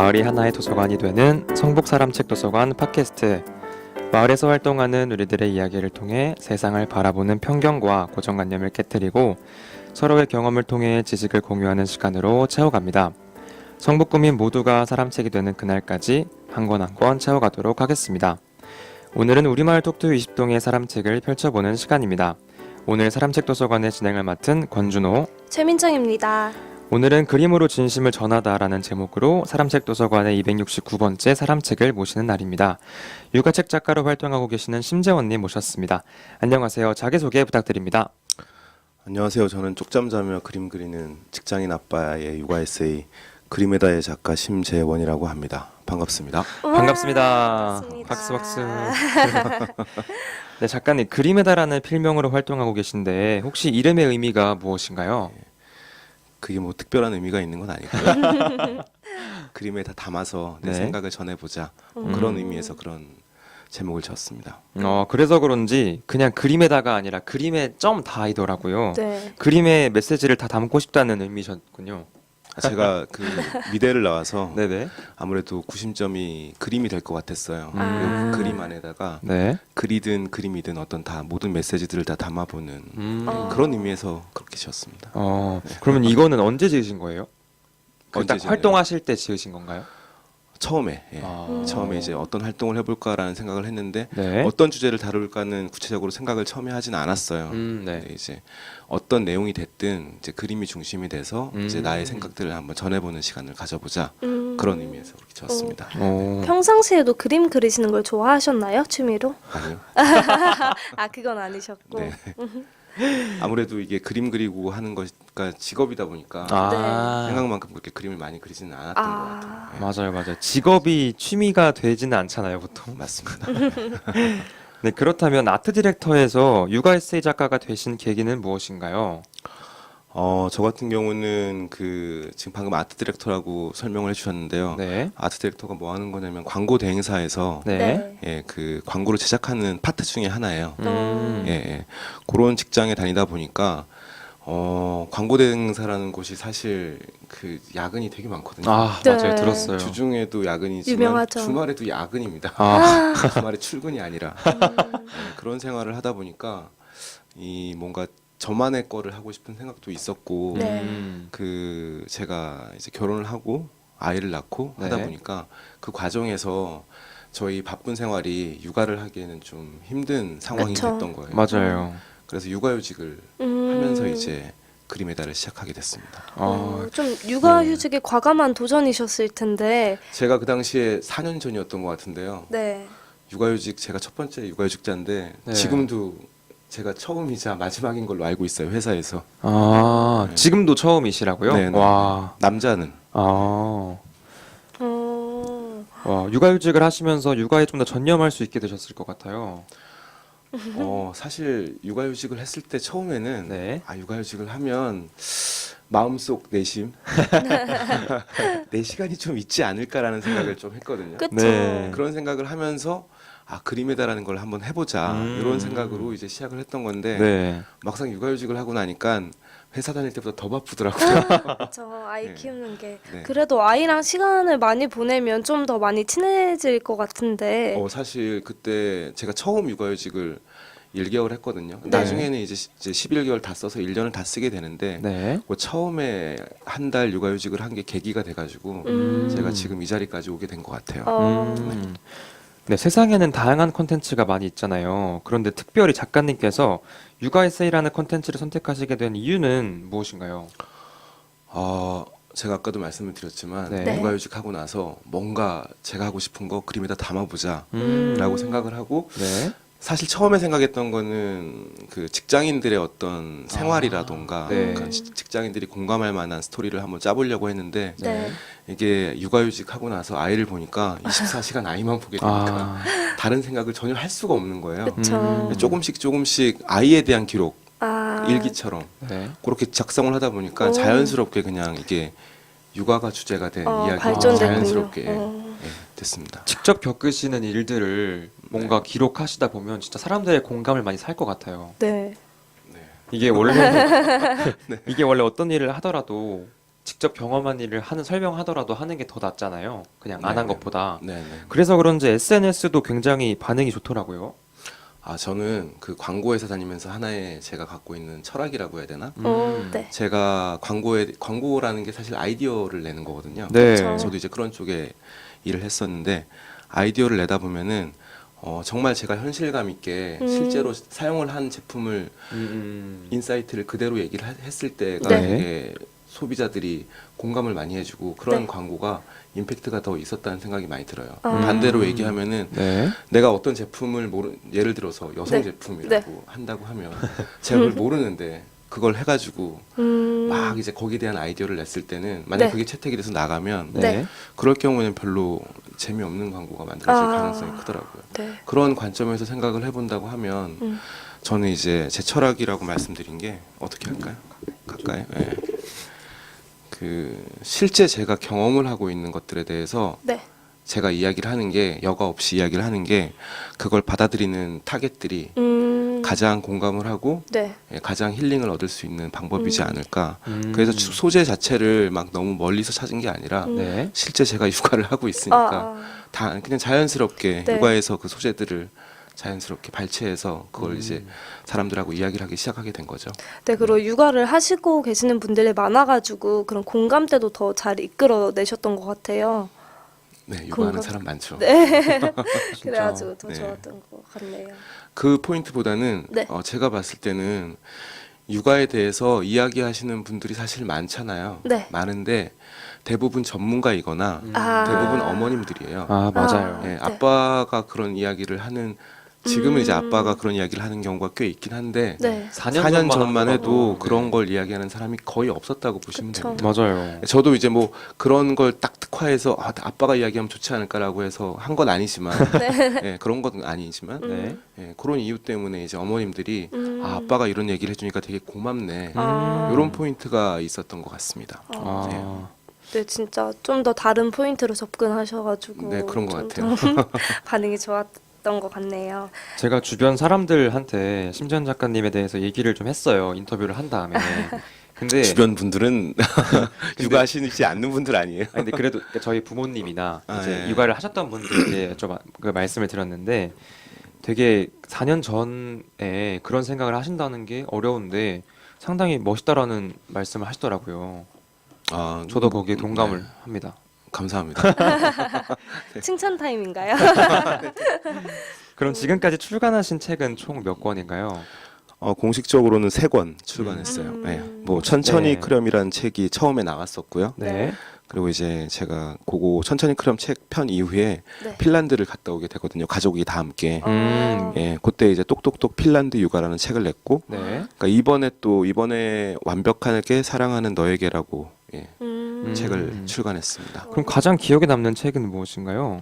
마을이 하나의 도서관이 되는 성북사람책 도서관 팟캐스트. 마을에서 활동하는 우리들의 이야기를 통해 세상을 바라보는 편견과 고정관념을 깨뜨리고 서로의 경험을 통해 지식을 공유하는 시간으로 채워갑니다. 성북구민 모두가 사람책이 되는 그날까지 한 권 한 권 채워가도록 하겠습니다. 오늘은 우리마을 톡투 20동의 사람책을 펼쳐보는 시간입니다. 오늘 사람책 도서관의 진행을 맡은 권준호, 최민정입니다. 오늘은 그림으로 진심을 전하다라는 제목으로 사람책 도서관의 269번째 사람책을 모시는 날입니다. 육아책 작가로 활동하고 계시는 심재원님 모셨습니다. 안녕하세요. 자기소개 부탁드립니다. 안녕하세요. 저는 쪽잠 자며 그림 그리는 직장인 아빠의 육아 에세이 그림에다의 작가 심재원이라고 합니다. 반갑습니다. 반갑습니다. 반갑습니다. 박수. 네, 작가님 그림에다라는 필명으로 활동하고 계신데 혹시 이름의 의미가 무엇인가요? 그게 뭐 특별한 의미가 있는 건 아니고요. 그림에 다 담아서 내 네. 생각을 전해보자. 그런 의미에서 그런 제목을 지었습니다. 그래서 그런지 그냥 그림에다가 아니라 그림에 점 다이더라고요. 네. 그림의 메시지를 다 담고 싶다는 의미셨군요. 제가 그 미대를 나와서 네네. 아무래도 구심점이 그림이 될 것 같았어요. 아. 그 그림 안에다가 네. 글이든 그림이든 어떤 다 모든 메시지들을 다 담아보는 그런 의미에서 그렇게 지었습니다. 그러면 이거는 언제 지으신 거예요? 언제 딱 지었나요? 활동하실 때 지으신 건가요? 처음에 아. 처음에 이제 어떤 활동을 해볼까라는 생각을 했는데 네. 어떤 주제를 다룰까는 구체적으로 생각을 처음에 하진 않았어요. 네. 근데 이제 어떤 내용이 됐든 이제 그림이 중심이 돼서 이제 나의 생각들을 한번 전해보는 시간을 가져보자 그런 의미에서 그렇게 지었습니다. 평상시에도 그림 그리시는 걸 좋아하셨나요? 취미로? 아니요. 아, 그건 아니셨고. 네. 아무래도 이게 그림 그리고 하는 것가 직업이다 보니까 생각만큼 그렇게 그림을 많이 그리지는 않았던 것 같아요. 네. 맞아요. 직업이 취미가 되지는 않잖아요, 보통. 맞습니다. 네, 그렇다면 아트 디렉터에서 육아 에세이 작가가 되신 계기는 무엇인가요? 저 같은 경우는 그 지금 방금 아트 디렉터라고 설명을 해주셨는데요. 네. 아트 디렉터가 뭐 하는 거냐면 광고 대행사에서 네. 예, 그 광고를 제작하는 파트 중에 하나예요. 음. 예. 그런 직장에 다니다 보니까 광고 대행사라는 곳이 사실 그 야근이 되게 많거든요. 네. 맞아요. 들었어요. 주중에도 야근이지만 유명하죠. 주말에도 야근입니다. 주말에 출근이 아니라 그런 생활을 하다 보니까 이 뭔가 저만의 거를 하고 싶은 생각도 있었고 네. 그 제가 이제 결혼을 하고 아이를 낳고 하다 네. 보니까 그 과정에서 저희 바쁜 생활이 육아를 하기에는 좀 힘든 상황이 그쵸. 됐던 거예요. 맞아요. 그래서 육아휴직을 하면서 이제 그림에다를 시작하게 됐습니다. 좀 육아휴직에 과감한 도전이셨을 텐데. 제가 그 당시에 4년 전이었던 것 같은데요. 네. 육아휴직 제가 첫 번째 육아휴직자인데 네. 지금도 제가 처음이자 마지막인 걸로 알고 있어요. 회사에서. 지금도 처음이시라고요? 네네. 와. 남자는. 어. 와, 육아휴직을 하시면서 육아에 좀 더 전념할 수 있게 되셨을 것 같아요. 사실 육아휴직을 했을 때 처음에는 네. 육아휴직을 하면 마음속 내심 내 시간이 좀 있지 않을까라는 생각을 좀 했거든요. 그쵸. 네. 그런 생각을 하면서 그림에다라는 걸 한번 해보자 이런 생각으로 이제 시작을 했던 건데 네. 막상 육아휴직을 하고 나니까 회사 다닐 때보다 더 바쁘더라고요. 저 아이 네. 키우는 게. 네. 그래도 아이랑 시간을 많이 보내면 좀 더 많이 친해질 것 같은데. 사실 그때 제가 처음 육아휴직을 1개월 했거든요. 네. 나중에는 이제 11개월 다 써서 1년을 다 쓰게 되는데 네. 그 처음에 한 달 육아휴직을 한 게 계기가 돼가지고 제가 지금 이 자리까지 오게 된 것 같아요. 네, 세상에는 다양한 콘텐츠가 많이 있잖아요. 그런데 특별히 작가님께서 육아 에세이라는 콘텐츠를 선택하시게 된 이유는 무엇인가요? 제가 아까도 말씀을 드렸지만 네. 육아휴직하고 나서 뭔가 제가 하고 싶은 거 그림에다 담아보자 음. 라고 생각을 하고 네. 사실 처음에 생각했던 거는 그 직장인들의 어떤 생활이라던가 네. 그러니까 직장인들이 공감할 만한 스토리를 한번 짜보려고 했는데 네. 이게 육아휴직하고 나서 아이를 보니까 24시간 아이만 보게 되니까 다른 생각을 전혀 할 수가 없는 거예요. 그쵸. 조금씩 아이에 대한 기록, 아. 일기처럼 네. 그렇게 작성을 하다 보니까 자연스럽게 그냥 이게 육아가 주제가 된 이야기가 발전됐군요. 자연스럽게 됐습니다. 직접 겪으시는 일들을 뭔가 기록하시다 보면 진짜 사람들의 공감을 많이 살 것 같아요. 네. 네. 이게 원래 이게 원래 어떤 일을 하더라도 직접 경험한 일을 설명하더라도 하는 게 더 낫잖아요. 그냥 안 한 네네. 것보다. 네네. 그래서 그런지 SNS도 굉장히 반응이 좋더라고요. 아, 저는 그 광고회사 다니면서 하나의 제가 갖고 있는 철학이라고 해야 되나? 네. 제가 광고라는 게 사실 아이디어를 내는 거거든요. 네. 그렇죠. 저도 이제 그런 쪽에 일을 했었는데 아이디어를 내다 보면은 정말 제가 현실감 있게 실제로 사용을 한 제품을 인사이트를 그대로 얘기를 했을 때가 네. 되게 소비자들이 공감을 많이 해주고 그런 네. 광고가 임팩트가 더 있었다는 생각이 많이 들어요. 아. 반대로 얘기하면은 네. 내가 어떤 제품을 예를 들어서 여성 네. 제품이라고 한다고 하면 제가 그걸 모르는데 그걸 해가지고 막 이제 거기에 대한 아이디어를 냈을 때는 만약 네. 그게 채택이 돼서 나가면 네. 그럴 경우에는 별로 재미없는 광고가 만들어질 아. 가능성이 크더라고요. 네. 그런 관점에서 생각을 해본다고 하면 저는 이제 제 철학이라고 말씀드린 게 어떻게 할까요? 가까이? 예. 그 실제 제가 경험을 하고 있는 것들에 대해서 네. 제가 이야기를 하는 게 여과 없이 이야기를 하는 게 그걸 받아들이는 타겟들이 가장 공감을 하고 네. 가장 힐링을 얻을 수 있는 방법이지 않을까. 음. 그래서 소재 자체를 막 너무 멀리서 찾은 게 아니라 네. 실제 제가 육아를 하고 있으니까 다 그냥 자연스럽게 네. 육아에서 그 소재들을 자연스럽게 발췌해서 그걸 이제 사람들하고 이야기를 하기 시작하게 된 거죠. 네, 그리고 육아를 하시고 계시는 분들이 많아가지고 그런 공감대도 더 잘 이끌어내셨던 것 같아요. 네, 육아하는 공감. 사람 많죠. 네. 진짜. 그래가지고 더 네. 좋았던 것 같네요. 그 포인트보다는 네. 제가 봤을 때는 육아에 대해서 이야기하시는 분들이 사실 많잖아요. 네. 많은데 대부분 전문가이거나 아. 대부분 어머님들이에요. 아, 맞아요. 예, 네. 아빠가 그런 이야기를 하는 지금은 이제 아빠가 그런 이야기를 하는 경우가 꽤 있긴 한데 네. 4년 전만 해도 하더라도, 그런 네. 걸 이야기하는 사람이 거의 없었다고 보시면 그쵸. 됩니다. 맞아요. 저도 이제 뭐 그런 걸 딱 특화해서 아빠가 이야기하면 좋지 않을까라고 해서 한 건 아니지만 예, 그런 건 아니지만 네. 예, 그런 이유 때문에 이제 어머님들이 아빠가 이런 얘기를 해주니까 되게 고맙네 아. 이런 포인트가 있었던 것 같습니다. 아, 네, 진짜 좀 더 다른 포인트로 접근하셔가지고 네, 그런 것 좀 같아요. 더 반응이 좋았던 것 같네요. 제가 주변 사람들한테 심지현 작가님에 대해서 얘기를 좀 했어요. 인터뷰를 한 다음에. 근데 주변 분들은 육아하시지 않는 분들 아니에요? 아니, 근데 그래도 저희 부모님이나 아, 이제 예. 육아를 하셨던 분들께 그 말씀을 드렸는데 되게 4년 전에 그런 생각을 하신다는 게 어려운데 상당히 멋있다라는 말씀을 하시더라고요. 아, 저도 거기에 동감을 네, 합니다. 감사합니다. 칭찬 타임인가요? 그럼 지금까지 출간하신 책은 총 몇 권인가요? 공식적으로는 3권 출간했어요. 예, 뭐 천천히 네. 크렴이라는 책이 처음에 나왔었고요. 네. 그리고 이제 제가 그거 천천히 크렴 책 편 이후에 네. 핀란드를 갔다 오게 되거든요. 가족이 다 함께. 음. 예, 그때 이제 똑똑똑 핀란드 육아라는 책을 냈고, 네. 그러니까 이번에 완벽하게 사랑하는 너에게라고 예, 책을 출간했습니다. 그럼 가장 기억에 남는 책은 무엇인가요?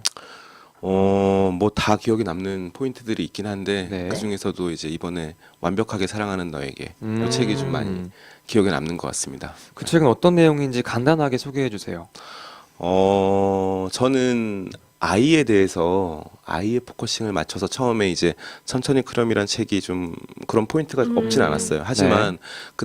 뭐 다 기억에 남는 포인트들이 있긴 한데 네. 그 중에서도 이제 이번에 완벽하게 사랑하는 너에게 음. 이 책이 좀 많이 기억에 남는 것 같습니다. 그 책은 어떤 내용인지 간단하게 소개해 주세요. 저는 아이에 대해서 아이의 포커싱을 맞춰서 처음에 이제 천천히 크렴이란 책이 좀 그런 포인트가 없진 않았어요. 하지만 그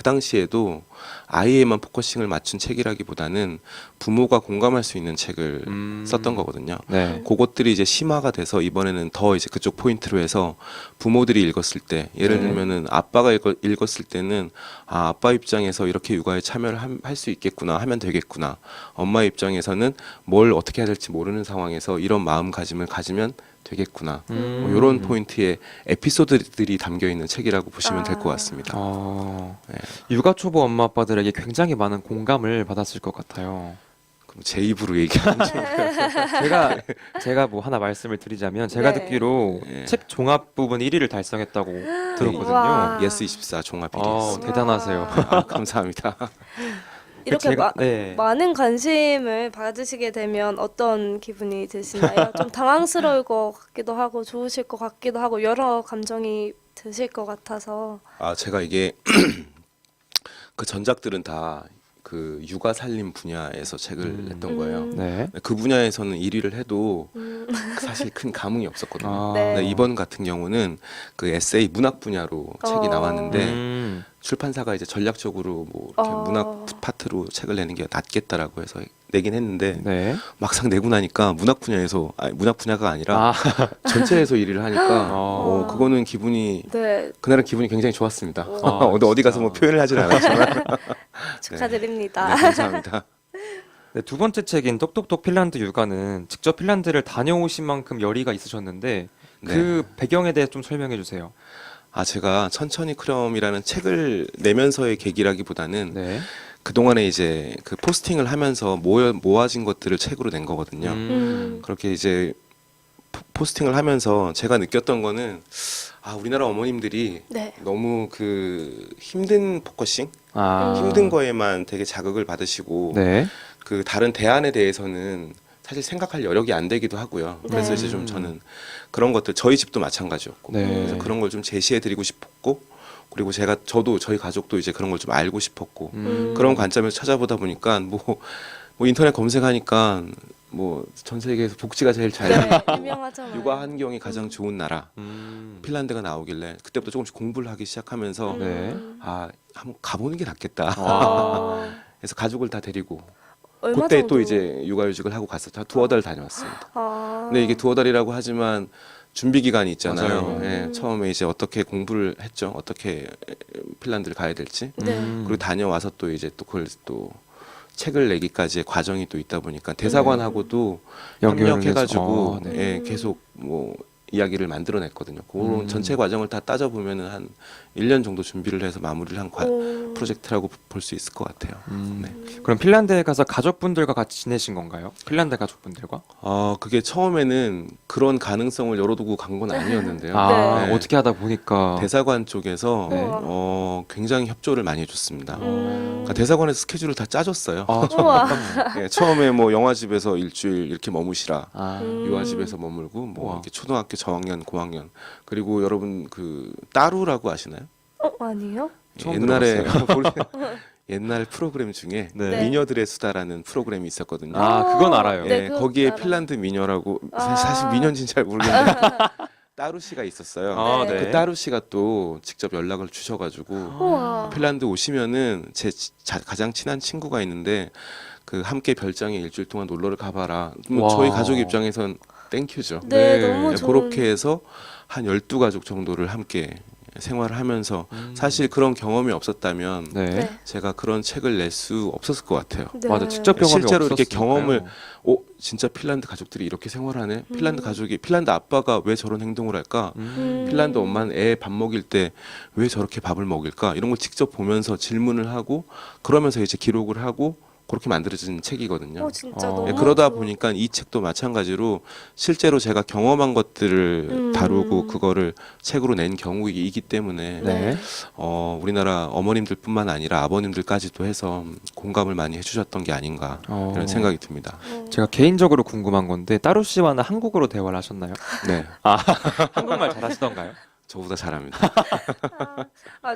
당시에도 아이에만 포커싱을 맞춘 책이라기보다는 부모가 공감할 수 있는 책을 썼던 거거든요. 네. 그것들이 이제 심화가 돼서 이번에는 더 이제 그쪽 포인트로 해서 부모들이 읽었을 때 예를 들면은 아빠가 읽었을 때는 아빠 입장에서 이렇게 육아에 참여를 할 수 있겠구나 하면 되겠구나. 엄마 입장에서는 뭘 어떻게 해야 될지 모르는 상황에서 이런 마음가짐을 가지면 되겠구나. 뭐 이런 포인트의 에피소드들이 담겨 있는 책이라고 보시면 될 것 같습니다. 네. 육아 초보 엄마 아빠들에게 굉장히 많은 공감을 받았을 것 같아요. 그럼 제 입으로 얘기하면 좀 제가 뭐 하나 말씀을 드리자면 제가 네. 듣기로 네. 책 종합 부분 1위를 달성했다고 들었거든요. 와. 예스24 종합 1위였습니다. 대단하세요. 감사합니다. 이렇게 네. 많은 관심을 받으시게 되면 어떤 기분이 드시나요? 좀 당황스러울 것 같기도 하고 좋으실 것 같기도 하고 여러 감정이 드실 것 같아서. 제가 이게 그 전작들은 다 그 육아 살림 분야에서 책을 냈던 거예요. 네. 그 분야에서는 1위를 해도 사실 큰 감흥이 없었거든요. 아. 네. 근데 이번 같은 경우는 그 에세이 문학 분야로 책이 나왔는데 출판사가 이제 전략적으로 뭐 이렇게 어. 문학 파트로 책을 내는 게 낫겠다라고 해서 내긴 했는데 네. 막상 내고 나니까 문학 분야에서 아니, 문학 분야가 아니라 아, 전체에서 일을 하니까 어. 그거는 기분이 네, 그날은 기분이 굉장히 좋았습니다. 와, 어디 가서 뭐 진짜. 표현을 하진 않았지만 축하드립니다. 네, 감사합니다. 네, 두 번째 책인 똑똑똑 핀란드 육아는 직접 핀란드를 다녀오신 만큼 열의가 있으셨는데 그 배경에 대해 좀 설명해 주세요. 제가 천천히 크렴이라는 책을 내면서의 계기라기보다는 네. 그동안에 이제 그 포스팅을 하면서 모아진 것들을 책으로 낸 거거든요. 그렇게 이제 포스팅을 하면서 제가 느꼈던 거는 우리나라 어머님들이 네. 너무 그 힘든 포커싱, 아, 힘든 거에만 되게 자극을 받으시고 네. 그 다른 대안에 대해서는 사실 생각할 여력이 안 되기도 하고요. 그래서 네. 이제 좀 저는 그런 것들 저희 집도 마찬가지였고 네. 그래서 그런 걸 좀 제시해 드리고 싶었고 그리고 저도 저희 가족도 이제 그런 걸 좀 알고 싶었고 그런 관점에서 찾아보다 보니까 뭐 인터넷 검색하니까 뭐 전 세계에서 복지가 제일 잘 네, 되고 유명하잖아요. 육아 환경이 가장 좋은 나라 음. 핀란드가 나오길래 그때부터 조금씩 공부를 하기 시작하면서 네. 한번 가보는 게 낫겠다. 어, 그래서 가족을 다 데리고 얼마 그때 정도? 또 이제 육아휴직을 하고 갔었죠. 두어 달 다녀왔습니다. 근데 이게 두어 달이라고 하지만 준비 기간이 있잖아요. 맞아요. 예, 처음에 이제 어떻게 공부를 했죠. 어떻게 핀란드를 가야 될지. 네. 그리고 다녀와서 또 이제 또 그걸 또 책을 내기까지의 과정이 또 있다 보니까 대사관하고도 연결을 협력해가지고 해서, 네. 예, 계속 뭐 이야기를 만들어냈거든요. 그런 음. 전체 과정을 다 따져보면은 한 1년 정도 준비를 해서 마무리를 한 오. 프로젝트라고 볼 수 있을 것 같아요. 네. 그럼 핀란드에 가서 가족분들과 같이 지내신 건가요? 핀란드 가족분들과? 그게 처음에는 그런 가능성을 열어두고 간 건 아니었는데요. 아, 네. 어떻게 하다 보니까. 대사관 쪽에서 네. 굉장히 협조를 많이 해줬습니다. 음. 그러니까 대사관에서 스케줄을 다 짜줬어요. 아, 우와. 예, 처음에 뭐 영화집에서 일주일 이렇게 머무시라. 아, 유아집에서 머물고 뭐 우와. 이렇게 초등학교 저학년, 고학년 그리고 여러분 그 따루라고 아시나요? 아니요? 처음 옛날에 옛날 프로그램 중에 네. 미녀들의 수다라는 프로그램이 있었거든요. 아, 그건 알아요. 네, 예, 그거 거기에 알아요. 핀란드 미녀라고 아. 사실 미녀인지는 잘 모르겠는데 따루 씨가 있었어요. 아, 네. 그 따루 씨가 또 직접 연락을 주셔가지고 우와. 핀란드 오시면은 제 가장 친한 친구가 있는데 그 함께 별장에 일주일 동안 놀러를 가봐라. 뭐 와. 저희 가족 입장에선 땡큐죠. 네, 네. 너무 네, 좋은. 그렇게 해서 한 12가족 정도를 함께 생활을 하면서 사실 그런 경험이 없었다면 네. 네. 제가 그런 책을 낼 수 없었을 것 같아요. 네. 맞아, 직접 경험이 실제로 이렇게 없었으니까요. 경험을 진짜 핀란드 가족들이 이렇게 생활하네. 핀란드 아빠가 왜 저런 행동을 할까? 핀란드 엄마는 애 밥 먹일 때 왜 저렇게 밥을 먹일까? 이런 걸 직접 보면서 질문을 하고 그러면서 이제 기록을 하고 그렇게 만들어진 책이거든요. 진짜 어. 너무 예, 그러다 좋은- 보니까 이 책도 마찬가지로 실제로 제가 경험한 것들을 다루고 그거를 책으로 낸 경우이기 때문에 네. 우리나라 어머님들뿐만 아니라 아버님들까지도 해서 공감을 많이 해주셨던 게 아닌가 이런 생각이 듭니다. 제가 개인적으로 궁금한 건데 따루 씨와는 한국어로 대화를 하셨나요? 네, 한국말 잘하시던가요? 저보다 잘합니다.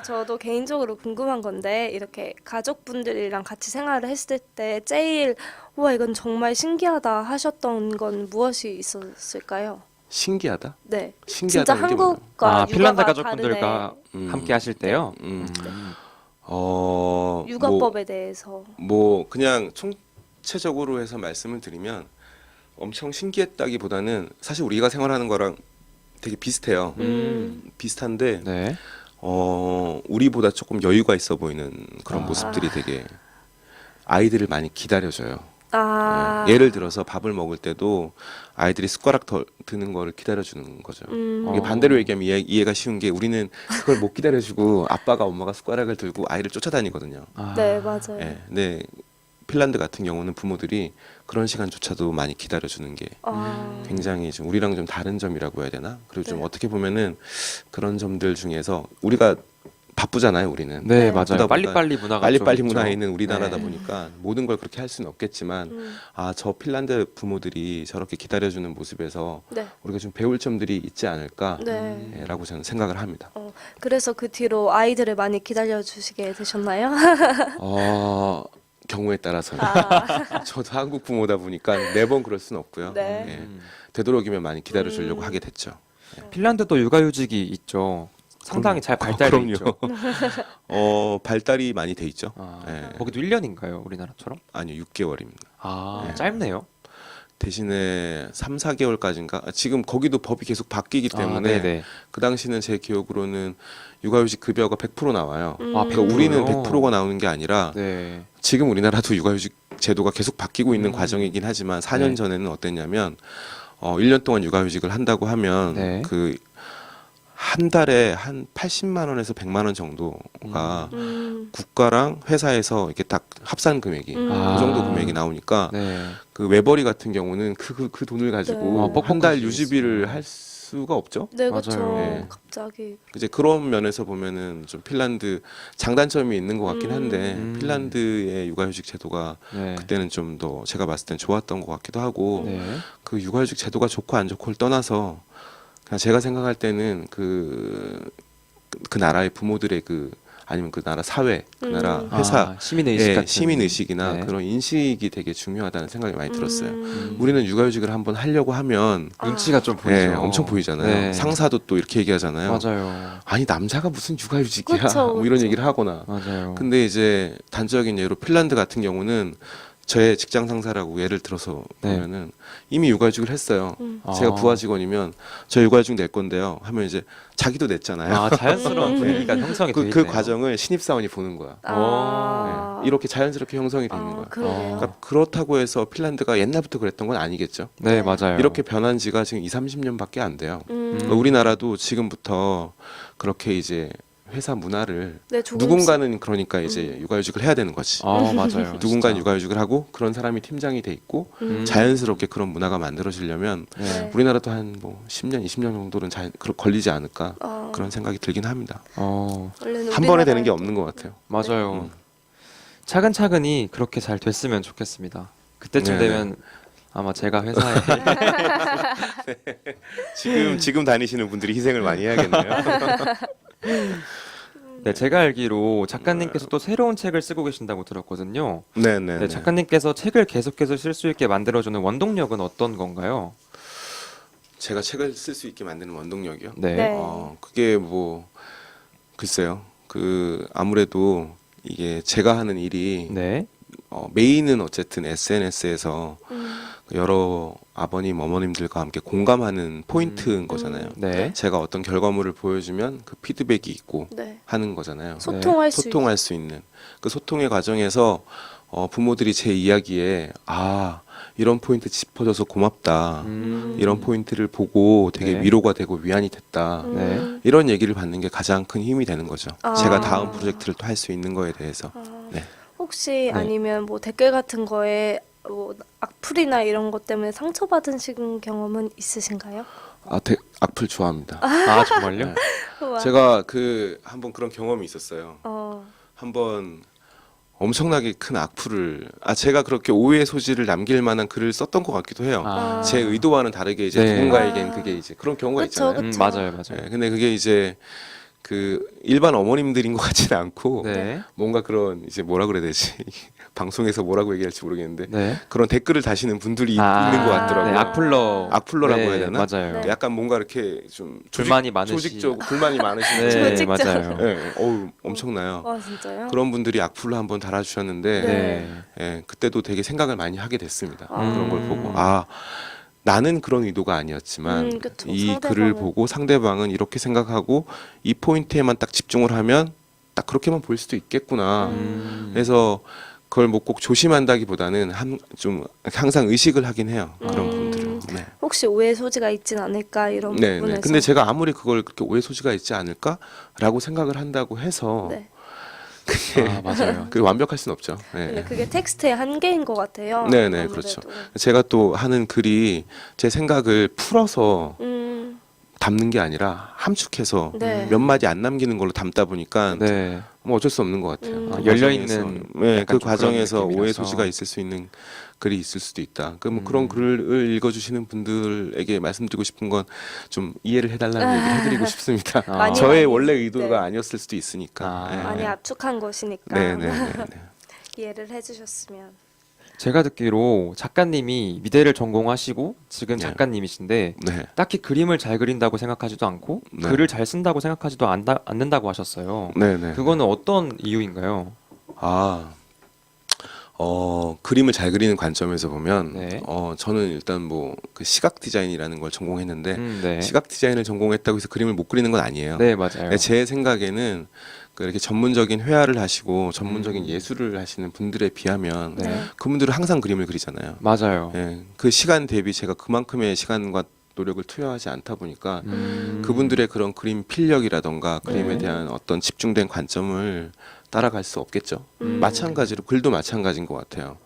저도 개인적으로 궁금한 건데 이렇게 가족분들이랑 같이 생활을 했을 때 제일 와 이건 정말 신기하다 하셨던 건 무엇이 있었을까요? 신기하다? 네, 신기하다. 진짜 한국과 핀란드 육아가 가족분들과 함께 하실 때요? 육아법에 대해서 뭐 그냥 총체적으로 해서 말씀을 드리면 엄청 신기했다기보다는 사실 우리가 생활하는 거랑 되게 비슷해요. 비슷한데 네. 우리보다 조금 여유가 있어 보이는 그런 모습들이 되게 아이들을 많이 기다려줘요. 예를 들어서 밥을 먹을 때도 아이들이 숟가락 더 드는 거를 기다려주는 거죠. 이게 반대로 얘기하면 이해가 쉬운 게 우리는 그걸 못 기다려주고 아빠가 엄마가 숟가락을 들고 아이를 쫓아다니거든요. 네, 맞아요. 예, 근데 핀란드 같은 경우는 부모들이 그런 시간조차도 많이 기다려주는 게 굉장히 좀 우리랑 좀 다른 점이라고 해야 되나? 그리고 좀 네. 어떻게 보면은 그런 점들 중에서 우리가 바쁘잖아요, 우리는. 네, 네. 맞아요. 그러다 빨리빨리 문화가 빨리빨리 좀 문화에 있죠. 있는 우리나라다 네. 보니까 모든 걸 그렇게 할 수는 없겠지만 저 핀란드 부모들이 저렇게 기다려주는 모습에서 네, 우리가 좀 배울 점들이 있지 않을까라고 네. 저는 생각을 합니다. 그래서 그 뒤로 아이들을 많이 기다려 주시게 되셨나요? 경우에 따라서는 아, 저도 한국 부모다 보니까 매번 그럴 수는 없고요. 네. 예, 되도록이면 많이 기다려주려고 하게 됐죠. 핀란드도 육아휴직이 있죠. 상당히 잘 발달돼 그럼요. 있죠. 발달이 많이 돼 있죠. 아, 예. 거기도 1년인가요? 우리나라처럼? 아니요, 6개월입니다. 아, 네. 짧네요. 대신에 3, 4개월까지인가? 지금 거기도 법이 계속 바뀌기 때문에 네네. 그 당시는 제 기억으로는 육아휴직 급여가 100% 나와요. 아, 그러니까 우리는 100%요? 100%가 나오는 게 아니라 네. 지금 우리나라도 육아휴직 제도가 계속 바뀌고 있는 과정이긴 하지만 4년 네. 전에는 어땠냐면 1년 동안 육아휴직을 한다고 하면 네. 그 한 달에 한 80만 원에서 100만 원 정도가 국가랑 회사에서 이렇게 딱 합산 금액이 아. 그 정도 금액이 나오니까 네. 그 외벌이 같은 경우는 그 돈을 가지고 네. 아, 한 달 뻑뻑할 수 유지비를 있어요. 할 수가 없죠. 네, 맞아요. 그렇죠. 네. 갑자기 이제 그런 면에서 보면은 좀 핀란드 장단점이 있는 것 같긴 한데 음. 핀란드의 육아휴직 제도가 네. 그때는 좀 더 제가 봤을 땐 좋았던 것 같기도 하고 네. 그 육아휴직 제도가 좋고 안 좋고를 떠나서 그냥 제가 생각할 때는 그 나라의 부모들의 아니면 그 나라 사회, 그 나라 회사 아, 시민의 의식 같은. 시민 의식이나 네. 그런 인식이 되게 중요하다는 생각이 많이 들었어요. 음. 우리는 육아휴직을 한번 하려고 하면 눈치가 좀 보이죠. 예, 엄청 보이잖아요. 네. 상사도 또 이렇게 얘기하잖아요. 맞아요. 아니 남자가 무슨 육아휴직이야? 그쵸, 뭐 이런 그쵸. 얘기를 하거나. 맞아요. 근데 이제 단적인 예로 핀란드 같은 경우는 저의 직장 상사라고 예를 들어서 네. 보면은 이미 육아휴직을 했어요. 아. 제가 부하 직원이면 저 육아휴직 낼 건데요. 하면 이제 자기도 냈잖아요. 아, 자연스러운 분위기가 형성이 돼 그 있네요. 과정을 신입사원이 보는 거야. 아. 네. 이렇게 자연스럽게 형성이 돼 있는 아, 거야. 그러게요. 그러니까 그렇다고 해서 핀란드가 옛날부터 그랬던 건 아니겠죠. 네, 맞아요. 이렇게 변한 지가 지금 2, 30년밖에 안 돼요. 음. 우리나라도 지금부터 그렇게 이제 회사 문화를 네, 조금씩. 누군가는 그러니까 이제 육아휴직을 해야 되는 거지. 아, 맞아요. 누군가는 진짜. 육아휴직을 하고 그런 사람이 팀장이 돼 있고 음. 자연스럽게 그런 문화가 만들어지려면 네. 우리나라도 한 뭐 10년, 20년 정도는 걸리지 않을까 어, 그런 생각이 들긴 합니다. 원래는 한 번에 되는 게 우리나라에도- 없는 것 같아요. 맞아요. 음. 차근차근히 그렇게 잘 됐으면 좋겠습니다. 그때쯤 네네. 되면 아마 제가 회사에 지금 다니시는 분들이 희생을 많이 해야겠네요. 네, 제가 알기로 작가님께서 또 새로운 책을 쓰고 계신다고 들었거든요. 네네. 네, 작가님께서 책을 계속해서 쓸 수 있게 만들어주는 원동력은 어떤 건가요? 제가 책을 쓸 수 있게 만드는 원동력이요. 네. 네. 그게 뭐 글쎄요. 아무래도 이게 제가 하는 일이 네. 메인은 어쨌든 SNS에서 여러 아버님, 어머님들과 함께 공감하는 포인트인 거잖아요. 네. 제가 어떤 결과물을 보여주면 그 피드백이 있고 네. 하는 거잖아요. 소통할 수 소통할 수 있는 그 소통의 과정에서 부모들이 제 이야기에 이런 포인트 짚어줘서 고맙다. 이런 포인트를 보고 되게 네. 위로가 되고 위안이 됐다. 네. 이런 얘기를 받는 게 가장 큰 힘이 되는 거죠. 아. 제가 다음 프로젝트를 또 할 수 있는 거에 대해서. 네. 혹시 네. 아니면 뭐 댓글 같은 거에 뭐 악플이나 이런 것 때문에 상처받으신 경험은 있으신가요? 악플 좋아합니다. 아, 정말요? 네. 우와. 제가 한번 그런 경험이 있었어요. 어. 한번 엄청나게 큰 악플을 제가 그렇게 오해의 소지를 남길 만한 글을 썼던 것 같기도 해요. 아. 제 의도와는 다르게 이제 네. 누군가에겐 아. 그게 이제 그런 경우가 그쵸, 있잖아요. 그쵸. 맞아요, 맞아요. 네, 근데 그게 이제 일반 어머님들인 것 같지는 않고 네. 뭔가 그런 이제 뭐라 그래야 되지 방송에서 뭐라고 얘기할지 모르겠는데 네. 그런 댓글을 다시는 분들이 아, 있는 것 같더라고요. 네, 악플러라고 해야 되나? 맞아요. 네. 약간 뭔가 이렇게 좀 불만이 많으시- 조직적 불만이 많으신 네, 분들. 조직적. 맞아요. 네, 엄청나요. 와, 진짜요? 그런 분들이 악플로 한번 달아주셨는데 네. 예, 그때도 되게 생각을 많이 하게 됐습니다. 아. 그런 걸 보고 나는 그런 의도가 아니었지만 그쵸. 이 글을 상대방은- 보고 상대방은 이렇게 생각하고 이 포인트에만 딱 집중을 하면 딱 그렇게만 보일 수도 있겠구나. 그래서 그걸 뭐 꼭 조심한다기보다는 좀 항상 의식을 하긴 해요. 그런 부분들은. 네. 혹시 오해 소지가 있진 않을까 이런 네, 부분에서. 네. 근데 제가 아무리 그걸 그렇게 오해 소지가 있지 않을까라고 생각을 한다고 해서 네. 아, 맞아요. 완벽할 수는 없죠. 네. 근데 그게 텍스트의 한계인 것 같아요. 네, 네, 아무래도. 그렇죠. 제가 또 하는 글이 제 생각을 풀어서 담는 게 아니라 함축해서 네. 몇 마디 안 남기는 걸로 담다 보니까 네. 뭐 어쩔 수 없는 것 같아요. 음. 그 아, 열려있는 과정에서, 네, 약간 그 좀 과정에서 그런 오해 느낌이라서. 소지가 있을 수 있는 글이 있을 수도 있다. 뭐 그런 글을 읽어주시는 분들에게 말씀드리고 싶은 건 좀 이해를 해달라는 얘기를 해드리고 싶습니다. 많이 저의 많이, 원래 의도가 네. 아니었을 수도 있으니까. 아. 네. 많이 압축한 것이니까 네, 네, 네, 네. 이해를 해주셨으면. 제가 듣기로 작가님이 미대를 전공하시고 지금 네. 작가님이신데 네. 딱히 그림을 잘 그린다고 생각하지도 않고 네. 글을 잘 쓴다고 생각하지도 않는다고 하셨어요. 네네. 그거는 어떤 이유인가요? 그림을 잘 그리는 관점에서 보면, 네. 저는 일단 뭐, 그 시각 디자인이라는 걸 전공했는데, 네. 시각 디자인을 전공했다고 해서 그림을 못 그리는 건 아니에요. 네, 맞아요. 네, 제 생각에는 그 이렇게 전문적인 회화를 하시고 전문적인 음. 예술을 하시는 분들에 비하면 네. 그분들은 항상 그림을 그리잖아요. 맞아요. 예, 그 시간 대비 제가 그만큼의 시간과 노력을 투여하지 않다 보니까 그분들의 그런 그림 필력이라던가 그림에 네. 대한 어떤 집중된 관점을 따라갈 수 없겠죠. 음. 마찬가지로 글도 마찬가지인 것 같아요.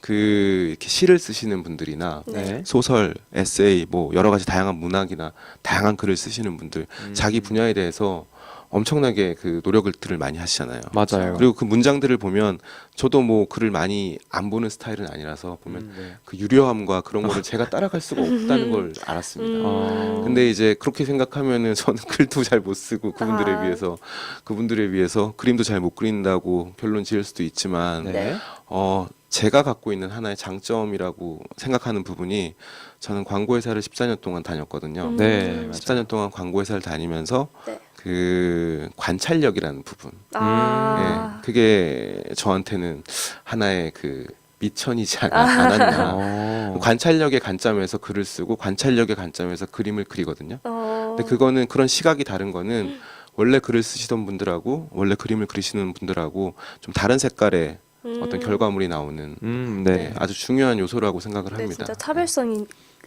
그 이렇게 시를 쓰시는 분들이나 네. 소설, 에세이, 뭐 여러 가지 다양한 문학이나 다양한 글을 쓰시는 분들, 자기 분야에 대해서 엄청나게 그 노력들을 많이 하시잖아요. 맞아요. 그리고 그 문장들을 보면 저도 뭐 글을 많이 안 보는 스타일은 아니라서 보면 네. 그 유려함과 그런 거를 제가 따라갈 수가 없다는 걸 알았습니다. 근데 이제 그렇게 생각하면은 저는 글도 잘 못 쓰고 그분들에 비해서 그림도 잘 못 그린다고 결론 지을 수도 있지만 네. 제가 갖고 있는 하나의 장점이라고 생각하는 부분이 저는 광고회사를 14년 동안 다녔거든요. 네, 맞아요. 14년 동안 광고회사를 다니면서 네. 그 관찰력이라는 부분, 아. 예, 그게 저한테는 하나의 그 미천이지 않았나. 어. 관찰력의 관점에서 글을 쓰고 관찰력의 관점에서 그림을 그리거든요. 어. 근데 그거는 그런 시각이 다른 거는 원래 글을 쓰시던 분들하고 원래 그림을 그리시는 분들하고 좀 다른 색깔의 어떤 결과물이 나오는 네. 예, 아주 중요한 요소라고 생각을 네, 합니다. 진짜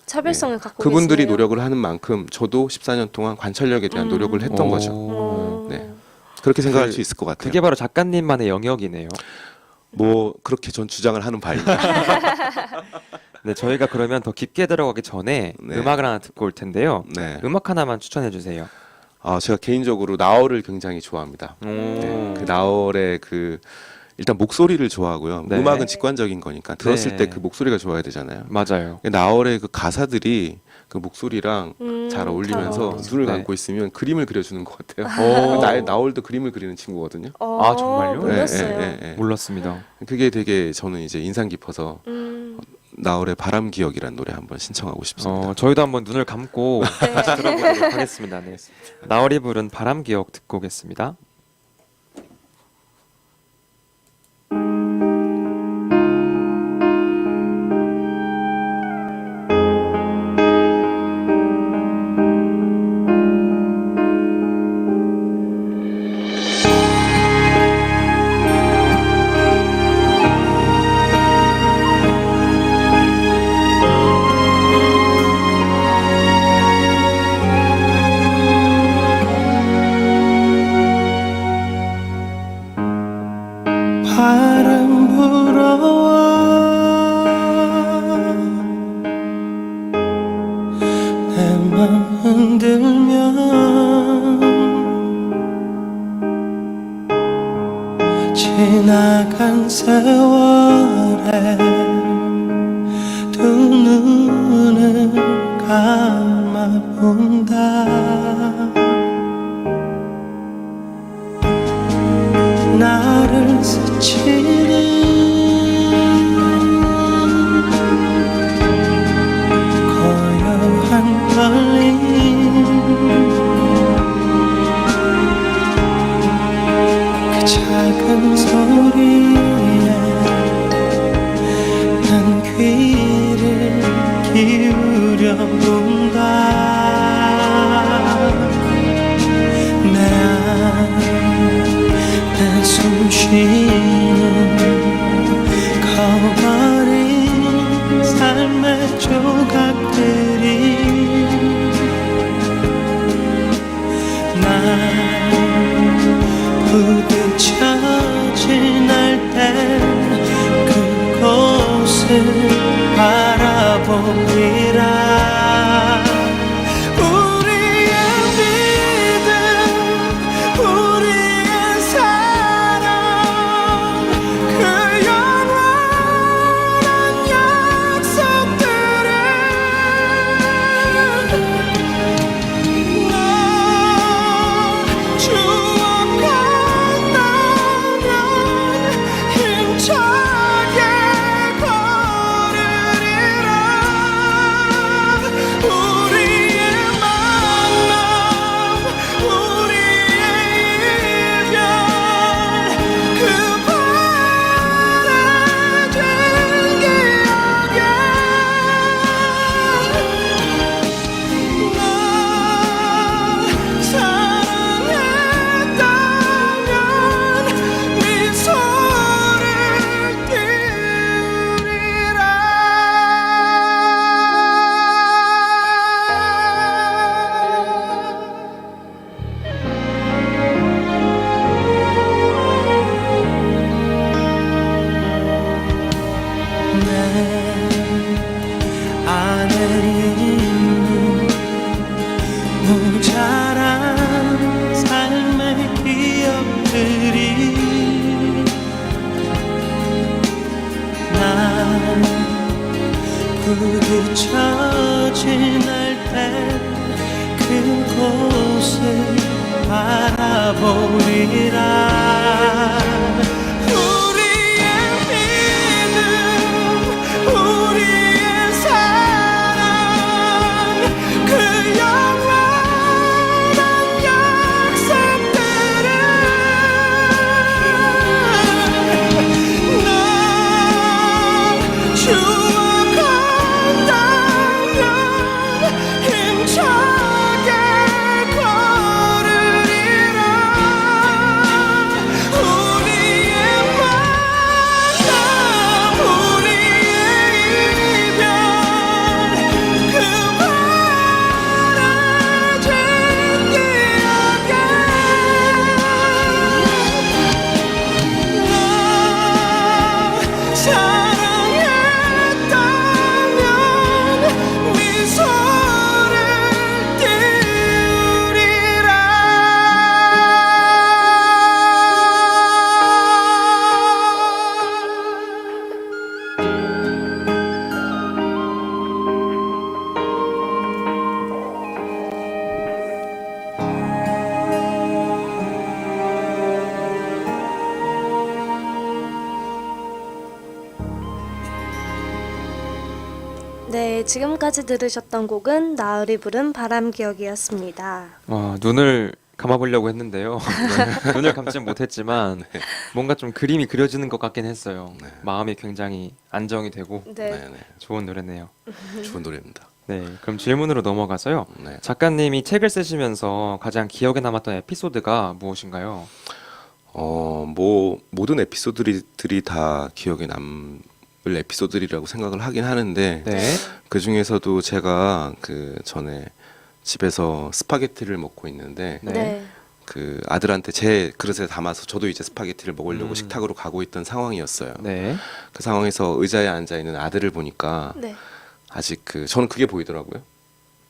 차별성을 갖고 그분들이 계시네요. 노력을 하는 만큼 저도 14년 동안 관찰력에 대한 노력을 했던 거죠. 네. 그렇게 생각할 그- 수 있을 것 같아요. 그게 바로 작가님만의 영역이네요. 뭐 그렇게 전 주장을 하는 바입니다. 네, 저희가 그러면 더 깊게 들어가기 전에 네. 음악을 하나 듣고 올 텐데요. 네. 음악 하나만 추천해 주세요. 제가 개인적으로 나얼을 굉장히 좋아합니다. 네. 그 나얼의 그 일단 목소리를 좋아하고요. 네. 음악은 직관적인 거니까 들었을 네. 때 그 목소리가 좋아야 되잖아요. 맞아요. 나얼의 그 가사들이 그 목소리랑 잘 어울리면서 잘 어울리죠. 눈을 네. 감고 있으면 그림을 그려주는 것 같아요. 오. 나얼도 그림을 그리는 친구거든요. 아, 정말요? 몰랐어요. 예. 몰랐습니다. 그게 되게 저는 이제 인상 깊어서 음. 나얼의 바람 기억이라는 노래 한번 신청하고 싶습니다. 저희도 한번 눈을 감고 다시 들어보도록 하겠습니다. 네. 나얼이 부른 바람 기억 듣고 오겠습니다. 바람 불어와 내 맘 흔들면 지나간 세월에 두 눈을 감아본다. 나를 스치는 고요한 떨림 그 작은 소리에 난 귀를 기울여 본다. 내 숨쉬는 커버린 삶의 조각들이 날 부딪혀질 날때 그곳을 바라보리라. 우리의 믿음, 우리의 사랑 부딪혀질 날 그곳을 바라보리라 우리의 믿음 우리의 사랑 그 영원한 약속들을 나 주어간다면 힘차게 걸으리라 우리의 만남 우리의 이별 그 바라진 기억에 나 사랑했다면 미소를 띄우리라 네, 지금까지 들으셨던 곡은 나을이 부른 바람기억이었습니다. 눈을 감아보려고 했는데요. 눈을 감지 못했지만 뭔가 좀 그림이 그려지는 것 같긴 했어요. 네. 마음이 굉장히 안정이 되고 네, 네, 좋은 노래네요. 좋은 노래입니다. 네, 그럼 질문으로 넘어가서요. 네. 작가님이 책을 쓰시면서 가장 기억에 남았던 에피소드가 무엇인가요? 뭐 모든 에피소드들이 다 기억에 남을 에피소드리라고 생각을 하긴 하는데 네. 그 중에서도 제가 그 전에 집에서 스파게티를 먹고 있는데 네. 네, 그 아들한테 제 그릇에 담아서 저도 이제 스파게티를 먹으려고 음. 식탁으로 가고 있던 상황이었어요. 네. 그 상황에서 의자에 앉아 있는 아들을 보니까 네. 아직 저는 그게 보이더라고요.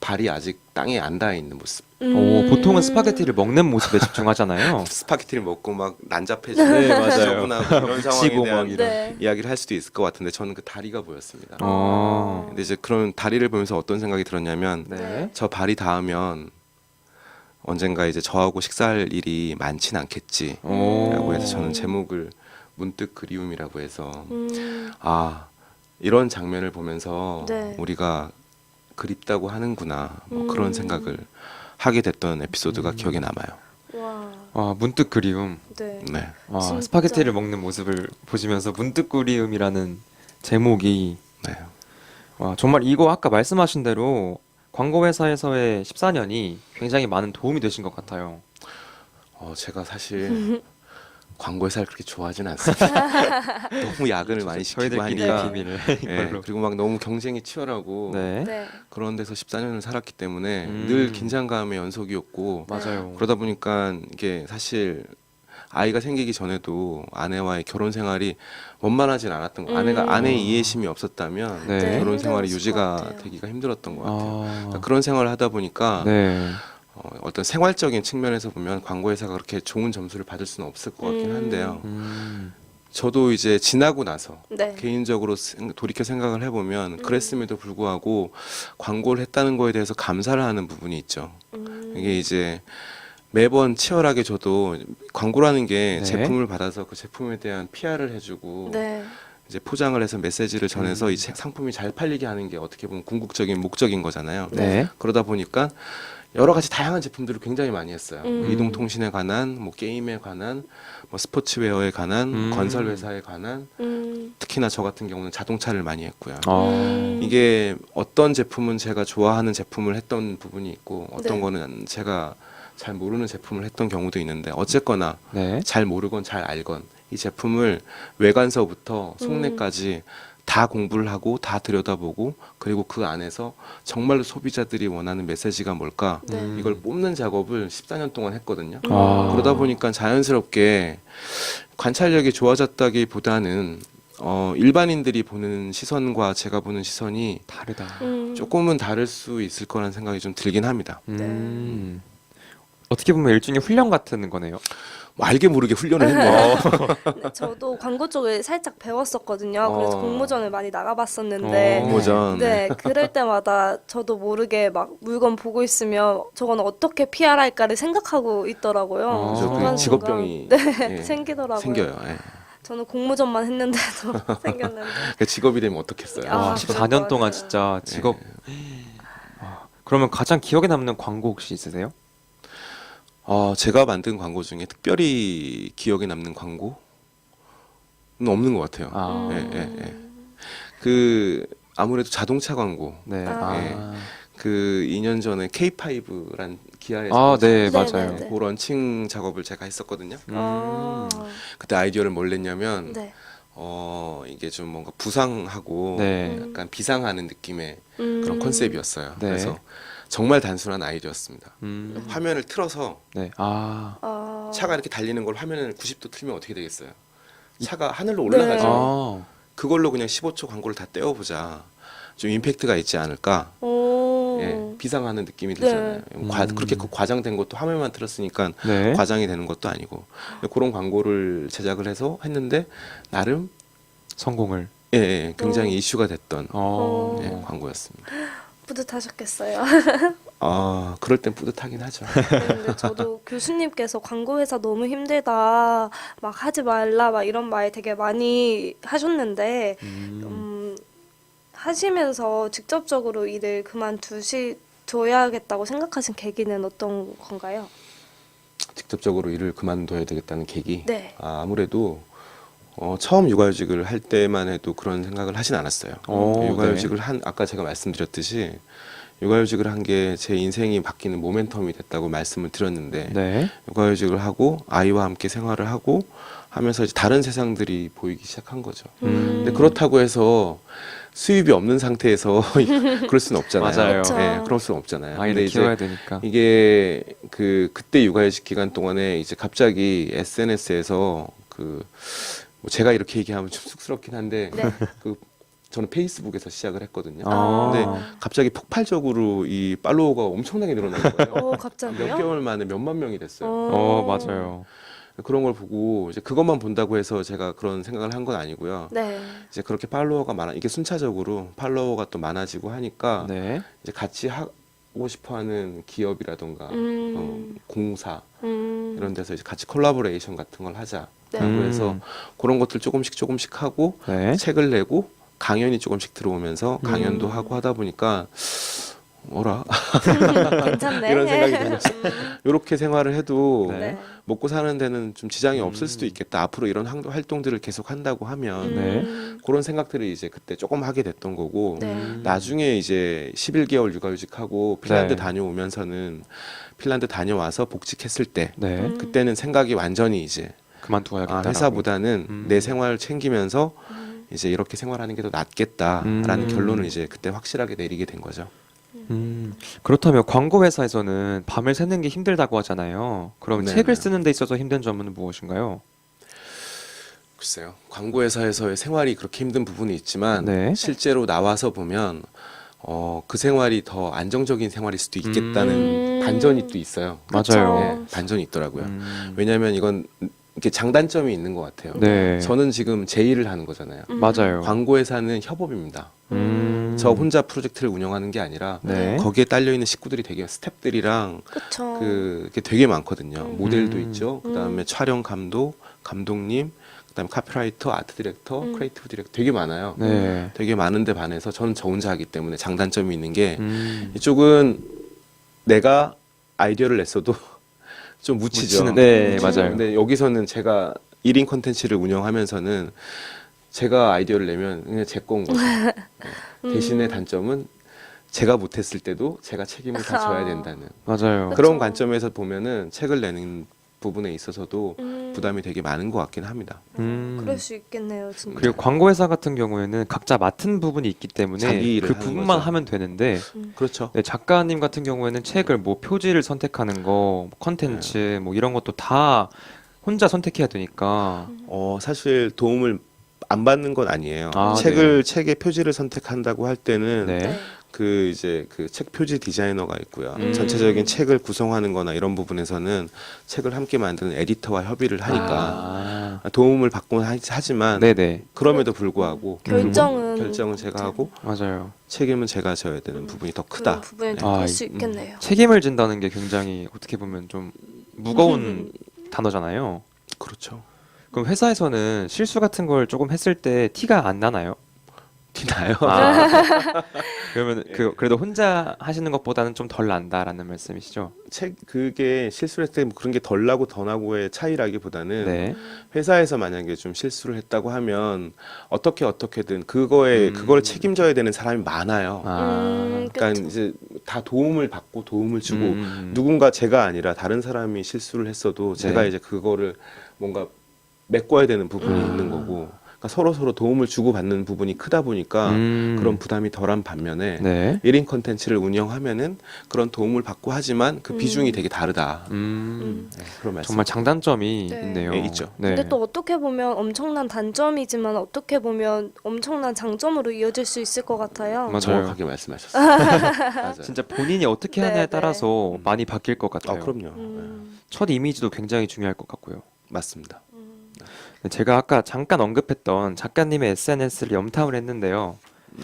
발이 아직 땅에 안 닿아 있는 모습. 보통은 스파게티를 먹는 모습에 집중하잖아요. 스파게티를 먹고 막 난잡해지고 네, 맞아요. 지저분하고 이런 상황에 묻히고 대한 막 네. 이야기를 할 수도 있을 것 같은데 저는 그 다리가 보였습니다. 어. 근데 이제 그런 다리를 보면서 어떤 생각이 들었냐면 네. 저 발이 닿으면 언젠가 이제 저하고 식사할 일이 많진 않겠지라고 오. 해서 저는 제목을 문득 그리움이라고 해서 와. 이런 장면을 보면서 네. 우리가 그립다고 하는구나 뭐 그런 음. 생각을 하게 됐던 에피소드가 기억에 남아요. 문득 그리움. 네. 네. 진짜. 스파게티를 먹는 모습을 보시면서 문득 그리움이라는 제목이 네. 정말 이거 아까 말씀하신 대로 광고 회사에서의 14년이 굉장히 많은 도움이 되신 것 같아요. 제가 사실 광고 회사를 그렇게 좋아하진 않습니다. 너무 야근을 많이 시키고 저희들끼리 하니까. 비밀을 예, 이걸로. 그리고 막 너무 경쟁이 치열하고 네. 네. 그런 데서 14년을 살았기 때문에 음. 늘 긴장감의 연속이었고 맞아요. 그러다 보니까 이게 사실 아이가 생기기 전에도 아내와의 결혼 생활이 원만하진 않았던 거. 아내가 아내의 이해심이 없었다면 네. 결혼 생활이 힘들었을 유지가 것 같아요. 되기가 힘들었던 것 같아요. 그러니까 아, 그런 생활을 하다 보니까 네. 어떤 생활적인 측면에서 보면 광고 회사가 그렇게 좋은 점수를 받을 수는 없을 것 같긴 한데요. 저도 이제 지나고 나서 네. 개인적으로 돌이켜 생각을 해보면 그랬음에도 불구하고 광고를 했다는 거에 대해서 감사를 하는 부분이 있죠. 이게 이제 매번 치열하게 저도 광고라는 게 네. 제품을 받아서 그 제품에 대한 PR을 해주고 네. 이제 포장을 해서 메시지를 전해서 이 상품이 잘 팔리게 하는 게 어떻게 보면 궁극적인 목적인 거잖아요. 네. 그러다 보니까 여러 가지 다양한 제품들을 굉장히 많이 했어요. 음. 이동통신에 관한, 뭐 게임에 관한, 뭐 스포츠웨어에 관한, 건설 회사에 관한, 특히나 저 같은 경우는 자동차를 많이 했고요. 이게 어떤 제품은 제가 좋아하는 제품을 했던 부분이 있고 어떤 네. 거는 제가 잘 모르는 제품을 했던 경우도 있는데 어쨌거나 네. 잘 모르건 잘 알건 이 제품을 외관서부터 속내까지 다 공부를 하고 다 들여다보고 그리고 그 안에서 정말로 소비자들이 원하는 메시지가 뭘까 네. 이걸 뽑는 작업을 14년 동안 했거든요. 아. 그러다 보니까 자연스럽게 관찰력이 좋아졌다기보다는 일반인들이 보는 시선과 제가 보는 시선이 다르다. 조금은 다를 수 있을 거라는 생각이 좀 들긴 합니다. 어떻게 보면 일종의 훈련 같은 거네요. 뭐 알게 모르게 훈련을 했네요. 네, 저도 광고 쪽을 살짝 배웠었거든요. 그래서 어. 공모전을 많이 나가봤었는데 공모전. 네, 그럴 때마다 저도 모르게 막 물건 보고 있으면 저건 어떻게 PR 할까를 생각하고 있더라고요. 어. 그죠. 그 순간순간 직업병이 예, 생기더라고요. 생겨요. 예. 저는 공모전만 했는데도 생겼는데. 그 직업이 되면 어떻겠어요. 아, 와, 그럴 14년 것 동안 같아요. 진짜 직업. 그러면 가장 기억에 남는 광고 혹시 있으세요? 제가 만든 광고 중에 특별히 기억에 남는 광고는 없는 것 같아요. 아, 그 아무래도 자동차 광고. 네. 아. 그 2년 전에 K5란 기아의 아, 자동차 네, 네, 맞아요. 네, 네. 그 런칭 작업을 제가 했었거든요. 아, 그때 아이디어를 뭘 냈냐면 네. 이게 좀 뭔가 부상하고 네. 약간 비상하는 느낌의 그런 컨셉이었어요. 네. 그래서 정말 단순한 아이디어였습니다. 음. 화면을 틀어서 네. 아. 아, 차가 이렇게 달리는 걸 화면을 90도 틀면 어떻게 되겠어요? 차가 하늘로 올라가죠. 네. 아. 그걸로 그냥 15초 광고를 다 떼어보자. 좀 임팩트가 있지 않을까? 오. 예, 비상하는 느낌이 네. 들잖아요. 그렇게 과장된 것도 화면만 틀었으니까 네. 과장이 되는 것도 아니고 그런 광고를 제작을 해서 했는데 나름 성공을. 굉장히 오. 이슈가 됐던 어. 예, 광고였습니다. 뿌듯하셨겠어요. 그럴 땐 뿌듯하긴 하죠. 네, 근데 저도 교수님께서 광고 회사 너무 힘들다, 막 하지 말라, 막 이런 말 되게 많이 하셨는데, 하시면서 직접적으로 일을 그만두셔야겠다고 생각하신 계기는 어떤 건가요? 직접적으로 일을 그만둬야 되겠다는 계기. 네. 아무래도 처음 육아휴직을 할 때만 해도 그런 생각을 하진 않았어요. 육아휴직을 아까 제가 말씀드렸듯이 육아휴직을 한 게 제 인생이 바뀌는 모멘텀이 됐다고 말씀을 드렸는데 네. 육아휴직을 하고 아이와 함께 생활을 하고 하면서 이제 다른 세상들이 보이기 시작한 거죠. 근데 그렇다고 해서 수입이 없는 상태에서 그럴 수는 없잖아요. 맞아요. 그쵸. 그럴 수는 없잖아요. 아이를 근데 이제 키워야 되니까. 이게 그때 육아휴직 기간 동안에 이제 갑자기 SNS에서 뭐 제가 이렇게 얘기하면 좀 쑥스럽긴 한데 네. 저는 페이스북에서 시작을 했거든요. 아. 근데 갑자기 폭발적으로 이 팔로워가 엄청나게 늘어난 거예요. 갑자기요? 몇 개월 만에 몇만 명이 됐어요. 맞아요. 그런 걸 보고 이제 그것만 본다고 해서 제가 그런 생각을 한 건 아니고요. 네. 이제 그렇게 팔로워가 이게 순차적으로 팔로워가 또 많아지고 하니까 네. 이제 같이 하고 싶어하는 기업이라던가 공사 이런 데서 이제 같이 콜라보레이션 같은 걸 하자. 네. 라고 해서 그런 것들 조금씩 하고 네. 책을 내고 강연이 조금씩 들어오면서 강연도 하고 하다 보니까 뭐라 괜찮네. 이런 생각이 들면서 이렇게 생활을 해도 네. 네. 먹고 사는 데는 좀 지장이 없을 수도 있겠다. 앞으로 이런 활동들을 계속 한다고 하면 네. 그런 생각들을 이제 그때 조금 하게 됐던 거고 네. 나중에 이제 11개월 육아휴직하고 핀란드 네. 다녀오면서는 핀란드 다녀와서 복직했을 때 네. 그때는 생각이 완전히 이제 그만둬야겠다. 회사보다는 내 생활 챙기면서 이제 이렇게 생활하는 게 더 낫겠다라는 결론을 이제 그때 확실하게 내리게 된 거죠. 그렇다면 광고 회사에서는 밤을 새는 게 힘들다고 하잖아요. 그럼 네네. 책을 쓰는 데 있어서 힘든 점은 무엇인가요? 글쎄요. 광고 회사에서의 생활이 그렇게 힘든 부분이 있지만 네. 실제로 나와서 보면 그 생활이 더 안정적인 생활일 수도 있겠다는 반전이 또 있어요. 맞아요. 네, 반전이 있더라고요. 왜냐하면 이건 이렇게 장단점이 있는 것 같아요. 네. 저는 지금 제 일을 하는 거잖아요. 맞아요. 광고 회사는 협업입니다. 저 혼자 프로젝트를 운영하는 게 아니라 네. 거기에 딸려 있는 식구들이 되게 스태프들이랑 그쵸. 그게 되게 많거든요. 모델도 있죠. 음. 그다음에 촬영 감독, 감독님, 그다음에 카피라이터, 아트 디렉터, 크리에이티브 디렉터 되게 많아요. 네. 되게 많은데 반해서 저는 저 혼자 하기 때문에 장단점이 있는 게 음. 이쪽은 내가 아이디어를 냈어도 좀 묻히죠. 네, 묻히죠. 맞아요. 근데 여기서는 제가 1인 콘텐츠를 운영하면서는 제가 아이디어를 내면 그냥 제 거인 거죠. 대신에 단점은 제가 못했을 때도 제가 책임을 다 져야 된다는 맞아요. 그런 관점에서 보면은 책을 내는 부분에 있어서도 음. 부담이 되게 많은 것 같긴 합니다. 그럴 수 있겠네요, 진짜. 그리고 광고 회사 같은 경우에는 각자 맡은 부분이 있기 때문에 자기 일을 그 하는 부분만 거죠. 하면 되는데 그렇죠. 네, 작가님 같은 경우에는 책을 뭐 표지를 선택하는 거, 컨텐츠 뭐 이런 것도 다 혼자 선택해야 되니까 사실 도움을 안 받는 건 아니에요. 아, 책의 표지를 선택한다고 할 때는 네. 네. 그 이제 그 책 표지 디자이너가 있고요. 음. 전체적인 책을 구성하는 거나 이런 부분에서는 책을 함께 만드는 에디터와 협의를 하니까 도움을 받곤 하지만 네네. 그럼에도 불구하고 결정은 제가 하고 맞아요. 책임은 제가 져야 되는 부분이 더 그런 크다. 부분이 네. 더 클 아, 수 있겠네요. 책임을 진다는 게 굉장히 어떻게 보면 좀 무거운 단어잖아요. 그렇죠. 그럼 회사에서는 실수 같은 걸 조금 했을 때 티가 안 나나요? 티나요? 그러면 그래도 혼자 하시는 것보다는 좀 덜 난다라는 말씀이시죠? 그게 실수를 했을 때 그런 게 덜 나고 더 나고의 차이라기보다는 네. 회사에서 만약에 좀 실수를 했다고 하면 어떻게든 그걸 책임져야 되는 사람이 많아요. 그러니까 그쵸. 이제 다 도움을 받고 도움을 주고 음. 누군가 제가 아니라 다른 사람이 실수를 했어도 제가 네. 이제 그거를 뭔가 메꿔야 되는 부분이 있는 거고 그러니까 서로 도움을 주고 받는 부분이 크다 보니까 그런 부담이 덜한 반면에 네. 1인 컨텐츠를 운영하면은 그런 도움을 받고 하지만 그 비중이 되게 다르다. 네, 그런 말씀. 정말 장단점이 네. 있네요. 네, 있죠. 네. 근데 또 어떻게 보면 엄청난 단점이지만 어떻게 보면 엄청난 장점으로 이어질 수 있을 것 같아요. 맞아요. 정확하게 말씀하셨어요. 맞아요. 진짜 본인이 어떻게 네, 하냐에 네. 따라서 많이 바뀔 것 같아요. 그럼요. 네, 첫 이미지도 굉장히 중요할 것 같고요. 맞습니다. 제가 아까 잠깐 언급했던 작가님의 SNS를 염탐을 했는데요.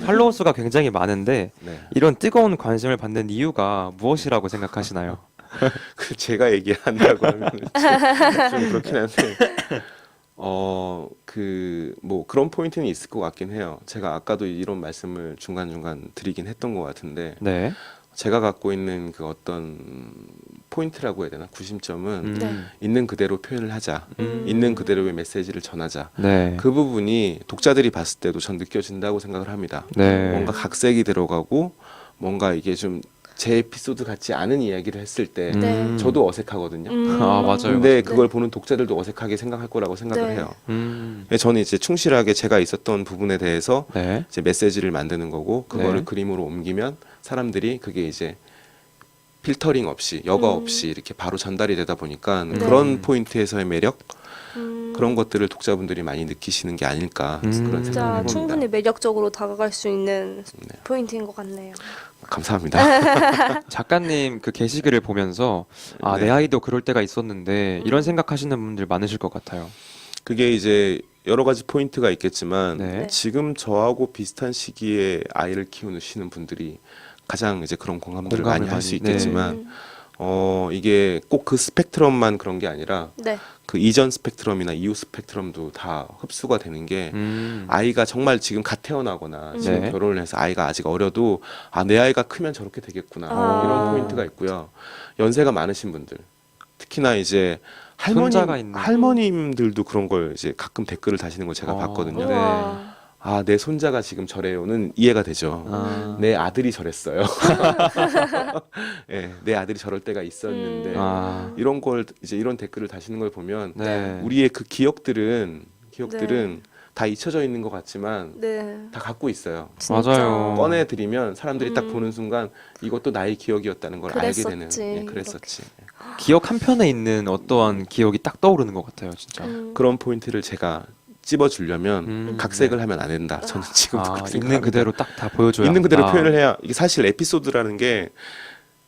팔로워 수가 굉장히 많은데 네. 이런 뜨거운 관심을 받는 이유가 무엇이라고 생각하시나요? 그 제가 얘기한다고 하면 좀 그렇긴 한데 뭐 그런 포인트는 있을 것 같긴 해요. 제가 아까도 이런 말씀을 중간중간 드리긴 했던 것 같은데 네. 제가 갖고 있는 그 어떤 포인트라고 해야 되나 구심점은 네. 있는 그대로 표현을 하자. 있는 그대로의 메시지를 전하자. 네. 그 부분이 독자들이 봤을 때도 전 느껴진다고 생각을 합니다. 네. 뭔가 각색이 들어가고 뭔가 이게 좀 제 에피소드 같지 않은 이야기를 했을 때 네. 저도 어색하거든요. 아, 맞아요. 근데 그걸 네. 보는 독자들도 어색하게 생각할 거라고 생각을 네. 해요. 음. 저는 이제 충실하게 제가 있었던 부분에 대해서 네. 이제 메시지를 만드는 거고 그거를 네. 그림으로 옮기면 사람들이 그게 이제 필터링 없이 여과 없이 이렇게 바로 전달이 되다 보니까 네. 그런 포인트에서의 매력 그런 음, 것들을 독자분들이 많이 느끼시는 게 아닐까 그런 생각을 진짜 해봅니다. 충분히 매력적으로 다가갈 수 있는 네. 포인트인 것 같네요. 감사합니다. 작가님 그 게시글을 보면서 아, 네. 내 아이도 그럴 때가 있었는데 이런 생각하시는 분들 많으실 것 같아요. 그게 이제 여러 가지 포인트가 있겠지만 네. 지금 저하고 비슷한 시기에 아이를 키우시는 분들이 가장 이제 그런 공감들을 공감을 많이 할 수 많이, 있겠지만 이게 꼭 그 스펙트럼만 그런 게 아니라 네. 그 이전 스펙트럼이나 이후 스펙트럼도 다 흡수가 되는 게 아이가 정말 지금 갓 태어나거나 지금 네. 결혼을 해서 아이가 아직 어려도 내 아이가 크면 저렇게 되겠구나 이런 포인트가 있고요. 연세가 많으신 분들 특히나 이제 손자가 있는. 할머님들도 그런 걸 이제 가끔 댓글을 다시는 걸 제가 봤거든요. 네. 우와. 내 손자가 지금 저래요는 이해가 되죠. 아. 내 아들이 저랬어요. 네, 내 아들이 저럴 때가 있었는데 아. 이런 걸 이제 이런 댓글을 다시는 걸 보면 네. 우리의 그 기억들은 다 잊혀져 있는 것 같지만 네. 다 갖고 있어요. 진짜. 맞아요. 꺼내 드리면 사람들이 딱 보는 순간 이것도 나의 기억이었다는 걸 알게 되는. 그랬었지, 그랬었지. 기억 한 편에 있는 어떠한 기억이 딱 떠오르는 것 같아요, 진짜. 그런 포인트를 제가 찝어주려면 음. 각색을 하면 안 된다. 저는 지금 아, 그렇게 있는 생각합니다. 그대로 딱 다 보여줘야 있는 그대로 한다. 표현을 해야 이게 사실 에피소드라는 게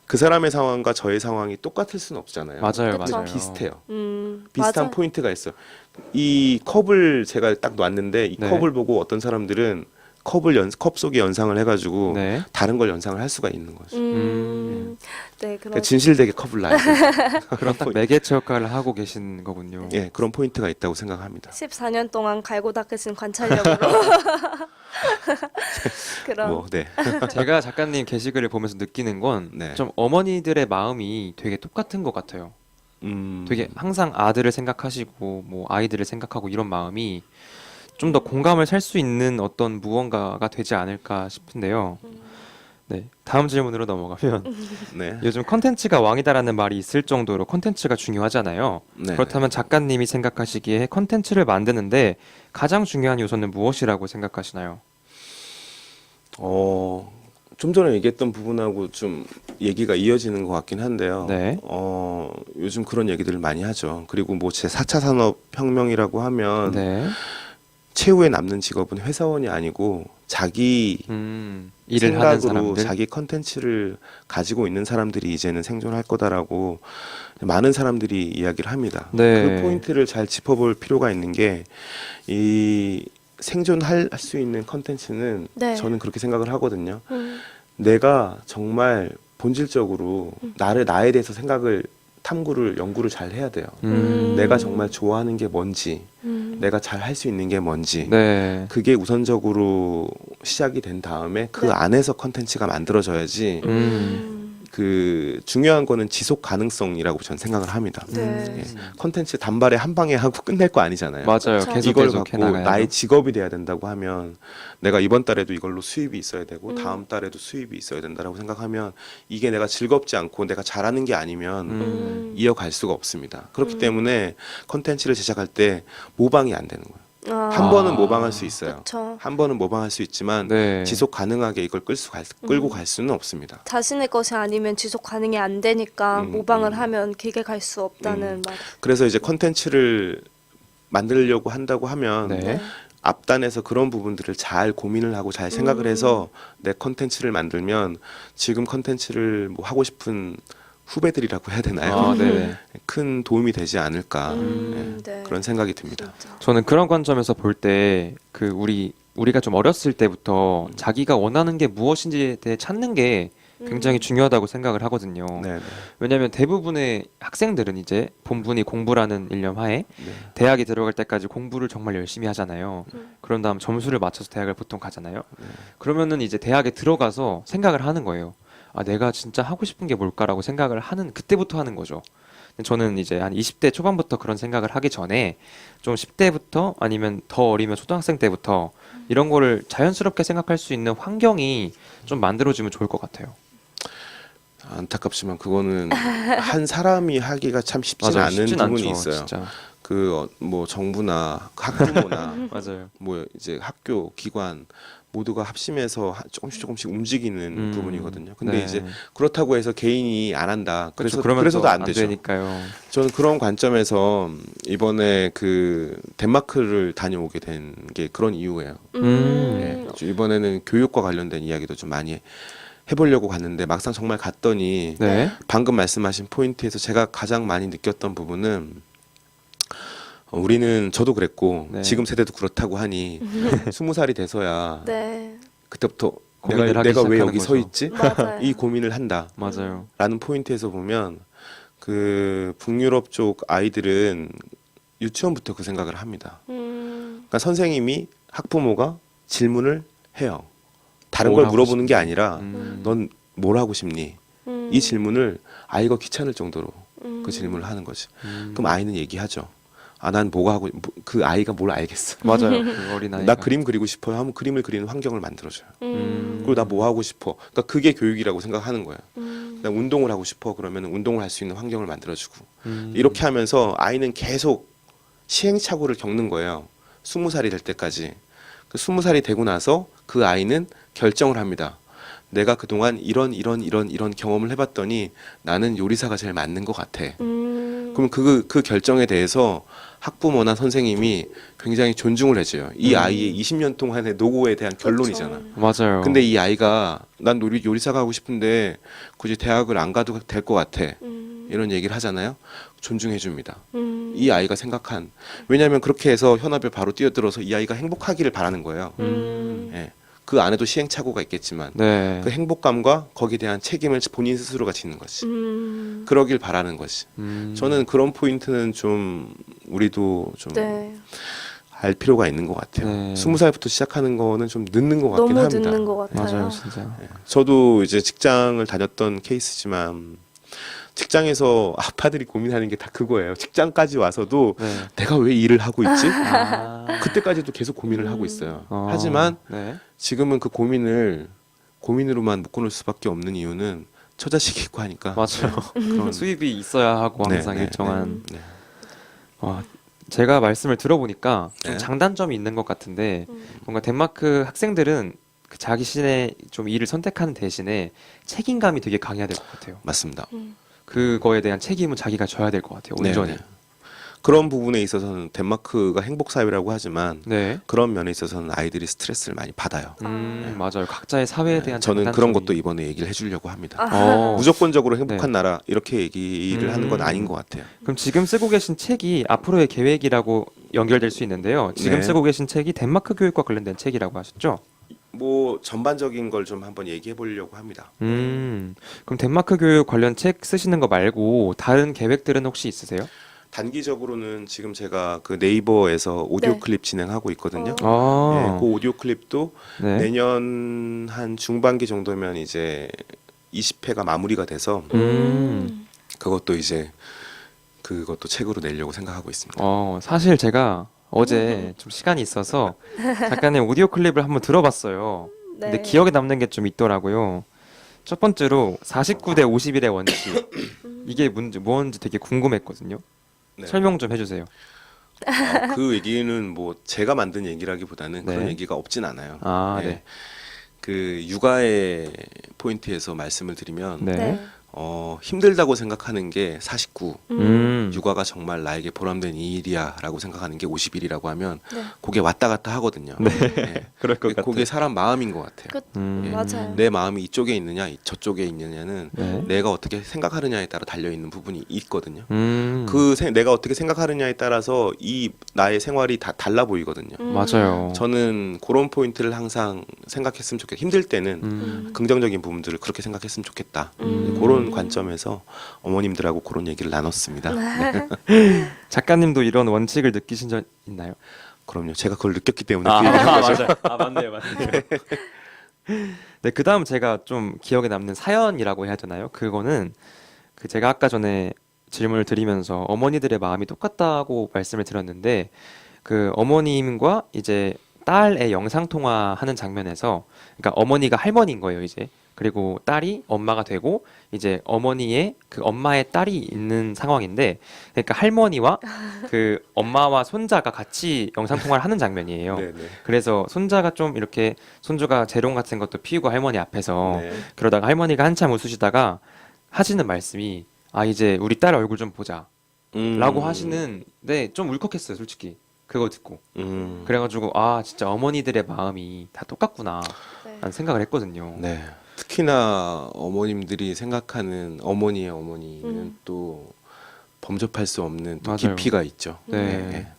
그 사람의 상황과 저의 상황이 똑같을 수는 없잖아요. 맞아요, 그쵸. 맞아요. 비슷해요. 비슷한 맞아. 포인트가 있어. 이 컵을 제가 딱 놨는데 이 네. 컵을 보고 어떤 사람들은 컵 속에 연상을 해가지고 네. 다른 걸 연상을 할 수가 있는 거죠. 네, 그런 그러니까 진실되게 컵을 놔야 돼요. 그런 딱 매개체 역할을 하고 계신 거군요. 예, 그런 포인트가 있다고 생각합니다. 14년 동안 갈고 닦으신 관찰력으로 그런 뭐, 네. 제가 작가님 게시글을 보면서 느끼는 건 좀 네. 어머니들의 마음이 되게 똑같은 것 같아요. 되게 항상 아들을 생각하시고 뭐 아이들을 생각하고 이런 마음이 좀 더 공감을 살 수 있는 어떤 무언가가 되지 않을까 싶은데요. 네, 다음 질문으로 넘어가면 네. 요즘 컨텐츠가 왕이다라는 말이 있을 정도로 컨텐츠가 중요하잖아요. 네. 그렇다면 작가님이 생각하시기에 컨텐츠를 만드는데 가장 중요한 요소는 무엇이라고 생각하시나요? 좀 전에 얘기했던 부분하고 좀 얘기가 이어지는 것 같긴 한데요. 네. 요즘 그런 얘기들을 많이 하죠. 그리고 뭐 제 4차 산업혁명이라고 하면 네. 최후에 남는 직업은 회사원이 아니고 자기 음, 일을 하는 생각으로 사람들. 자기 컨텐츠를 가지고 있는 사람들이 이제는 생존할 거다라고 많은 사람들이 이야기를 합니다. 네. 그 포인트를 잘 짚어볼 필요가 있는 게 이 생존할 수 있는 컨텐츠는 네. 저는 그렇게 생각을 하거든요. 내가 정말 본질적으로 나에 대해서 생각을 탐구를 연구를 잘 해야 돼요. 내가 정말 좋아하는 게 뭔지, 내가 잘 할 수 있는 게 뭔지, 네. 그게 우선적으로 시작이 된 다음에 그 네. 안에서 컨텐츠가 만들어져야지. 그 중요한 거는 지속 가능성이라고 저는 생각을 합니다. 네. 컨텐츠 단발에 한 방에 하고 끝낼 거 아니잖아요. 맞아요. 그쵸. 계속 이걸 계속 갖고 해나가야죠. 나의 직업이 돼야 된다고 하면 내가 이번 달에도 이걸로 수입이 있어야 되고 다음 달에도 수입이 있어야 된다라고 생각하면 이게 내가 즐겁지 않고 내가 잘하는 게 아니면 이어갈 수가 없습니다. 그렇기 때문에 컨텐츠를 제작할 때 모방이 안 되는 거예요. 한 번은 모방할 수 있어요. 그렇죠. 한 번은 모방할 수 있지만 네. 지속 가능하게 이걸 끌고 갈 수는 없습니다. 자신의 것이 아니면 지속 가능이 안 되니까 모방을 하면 길게 갈 수 없다는 말. 그래서 이제 컨텐츠를 만들려고 한다고 하면 네. 앞단에서 그런 부분들을 잘 고민을 하고 잘 생각을 해서 내 컨텐츠를 만들면 지금 컨텐츠를 뭐 하고 싶은 후배들이라고 해야 되나요? 아, 네. 큰 도움이 되지 않을까 네. 그런 생각이 듭니다. 진짜. 저는 그런 관점에서 볼 때 그 우리가 좀 어렸을 때부터 자기가 원하는 게 무엇인지에 대해 찾는 게 굉장히 중요하다고 생각을 하거든요. 네, 왜냐하면 대부분의 학생들은 이제 본분이 공부라는 일념 하에 네. 대학에 들어갈 때까지 공부를 정말 열심히 하잖아요. 그런 다음 점수를 맞춰서 대학을 보통 가잖아요. 그러면은 이제 대학에 들어가서 생각을 하는 거예요. 아, 내가 진짜 하고 싶은 게 뭘까라고 생각을 하는 그때부터 하는 거죠. 근데 저는 이제 한 20대 초반부터 그런 생각을 하기 전에 좀 10대부터 아니면 더 어리면 초등학생 때부터 이런 거를 자연스럽게 생각할 수 있는 환경이 좀 만들어지면 좋을 것 같아요. 안타깝지만 그거는 한 사람이 하기가 참 쉽지 맞아요. 않은 쉽진 부분이 않죠, 있어요. 진짜. 그 뭐 정부나 학부모나 맞아요. 뭐 이제 학교 기관 모두가 합심해서 조금씩 움직이는 부분이거든요. 근데 네. 이제 그렇다고 해서 개인이 안 한다. 그렇죠. 그래서도 또 안 되죠. 되니까요. 저는 그런 관점에서 이번에 그 덴마크를 다녀오게 된 게 그런 이유예요. 예. 이번에는 교육과 관련된 이야기도 좀 많이 해보려고 갔는데 막상 정말 갔더니 네. 방금 말씀하신 포인트에서 제가 가장 많이 느꼈던 부분은 우리는 저도 그랬고 네. 지금 세대도 그렇다고 하니 20살이 돼서야 네. 그때부터 고민을 하기 내가 왜 시작하는 여기 서 거죠. 있지? 맞아요. 이 고민을 한다라는 맞아요. 포인트에서 보면 그 북유럽 쪽 아이들은 유치원부터 그 생각을 합니다. 그러니까 선생님이 학부모가 질문을 해요. 다른 뭘 걸 하고 물어보는 게 싶니? 아니라 넌 뭘 하고 싶니? 이 질문을 아이가 귀찮을 정도로 그 질문을 하는 거지. 그럼 아이는 얘기하죠. 아, 난 뭐가 하고 그 아이가 뭘 알겠어. 맞아요. 그 어린아이가. 나 그림 그리고 싶어요 하면 그림을 그리는 환경을 만들어줘요. 그리고 나 뭐 하고 싶어. 그러니까 그게 교육이라고 생각하는 거예요. 나 운동을 하고 싶어 그러면 운동을 할 수 있는 환경을 만들어주고 이렇게 하면서 아이는 계속 시행착오를 겪는 거예요. 20살이 될 때까지. 그 20살이 되고 나서 그 아이는 결정을 합니다. 내가 그동안 이런 경험을 해봤더니 나는 요리사가 제일 맞는 것 같아. 그럼 그 결정에 대해서 학부모나 선생님이 굉장히 존중을 해줘요. 이 아이의 20년 동안의 노고에 대한 결론이잖아. 맞아요. 근데 이 아이가 난 요리사가 하고 싶은데 굳이 대학을 안 가도 될 것 같아. 이런 얘기를 하잖아요. 존중해 줍니다. 이 아이가 생각한 왜냐하면 그렇게 해서 현업에 바로 뛰어들어서 이 아이가 행복하기를 바라는 거예요. 예. 그 안에도 시행착오가 있겠지만 네. 그 행복감과 거기에 대한 책임을 본인 스스로가 지는 거지. 그러길 바라는 거지. 저는 그런 포인트는 좀 우리도 좀 알 네. 필요가 있는 것 같아요. 네. 20살부터 시작하는 거는 좀 늦는 것 같긴 너무 합니다. 늦는 것 같아요. 맞아요, 진짜. 저도 이제 직장을 다녔던 케이스지만 직장에서 아빠들이 고민하는 게 다 그거예요. 직장까지 와서도 네. 내가 왜 일을 하고 있지? 아. 그때까지도 계속 고민을 하고 있어요. 어, 하지만 네. 지금은 그 고민으로만 묶어놓을 수밖에 없는 이유는 처자식이 있고 하니까 맞아요. 그런 수입이 있어야 하고 네, 항상 네, 일정한. 네. 와, 제가 말씀을 들어보니까 좀 네. 장단점이 있는 것 같은데 뭔가 덴마크 학생들은 그 자기 신의 좀 일을 선택하는 대신에 책임감이 되게 강해야 될 것 같아요. 맞습니다. 그거에 대한 책임은 자기가 져야 될 것 같아요. 온전히. 네, 네. 그런 부분에 있어서는 덴마크가 행복 사회라고 하지만 네. 그런 면에 있어서는 아이들이 스트레스를 많이 받아요. 맞아요. 각자의 사회에 대한 저는 그런 장단점이- 것도 이번에 얘기를 해주려고 합니다. 어, 무조건적으로 행복한 네. 나라 이렇게 얘기를 하는 건 아닌 것 같아요. 그럼 지금 쓰고 계신 책이 앞으로의 계획이라고 연결될 수 있는데요. 지금 네. 쓰고 계신 책이 덴마크 교육과 관련된 책이라고 하셨죠? 뭐 전반적인 걸 좀 한번 얘기해 보려고 합니다. 그럼 덴마크 교육 관련 책 쓰시는 거 말고 다른 계획들은 혹시 있으세요? 단기적으로는 지금 제가 그 네이버에서 오디오 네. 클립 진행하고 있거든요. 아, 네, 그 오디오 클립도 네. 내년 한 중반기 정도면 이제 20회가 마무리가 돼서 그것도 이제 그것도 책으로 내려고 생각하고 있습니다. 사실 제가 어제 좀 시간이 있어서 작가님 오디오 클립을 한번 들어봤어요. 근데 네. 기억에 남는 게 좀 있더라고요. 첫 번째로 49대 51의 원칙. 이게 뭔지 되게 궁금했거든요. 네. 설명 좀 해주세요. 그 얘기는 뭐 제가 만든 얘기라기보다는 네. 그런 얘기가 없진 않아요. 아, 네. 네. 그 육아의 포인트에서 말씀을 드리면 네. 네. 힘들다고 생각하는 게 49, 육아가 정말 나에게 보람된 일이야라고 생각하는 게 51이라고 하면 네. 그게 왔다 갔다 하거든요. 네. 그럴 것 그게 사람 마음인 것 같아요. 예. 맞아요. 내 마음이 이쪽에 있느냐 저쪽에 있느냐는 네. 내가 어떻게 생각하느냐에 따라 달려 있는 부분이 있거든요. 음, 내가 어떻게 생각하느냐에 따라서 이 나의 생활이 다 달라 보이거든요. 맞아요. 저는 그런 포인트를 항상 생각했으면 좋겠다. 힘들 때는 음, 긍정적인 부분들을 그렇게 생각했으면 좋겠다. 그런 관점에서 어머님들하고 그런 얘기를 나눴습니다. 네. 작가님도 이런 원칙을 느끼신 적 있나요? 그럼요. 제가 그걸 느꼈기 때문에 그 얘기를 한 거죠. 맞아요. 맞네요. 네, 그다음 제가 좀 기억에 남는 사연이라고 해야 되나요? 그거는 그 제가 아까 전에 질문을 드리면서 어머니들의 마음이 똑같다고 말씀을 드렸는데 그 어머님과 이제 딸의 영상 통화하는 장면에서 그러니까 어머니가 할머니인 거예요, 이제. 그리고 딸이 엄마가 되고 이제 어머니의 그 엄마의 딸이 있는 상황인데 그러니까 할머니와 그 엄마와 손자가 같이 영상 통화를 하는 장면이에요. 네네. 그래서 손자가 좀 이렇게 손주가 재롱 같은 것도 피우고 할머니 앞에서 네. 그러다가 할머니가 한참 웃으시다가 하시는 말씀이 이제 우리 딸 얼굴 좀 보자 라고 하시는데 좀 울컥했어요, 솔직히. 그거 듣고. 그래가지고 진짜 어머니들의 마음이 다 똑같구나 네. 라는 생각을 했거든요. 네. 특히나 어머님들이 생각하는 어머니의 어머니는 또 범접할 수 없는 또 맞아요. 깊이가 있죠. 네.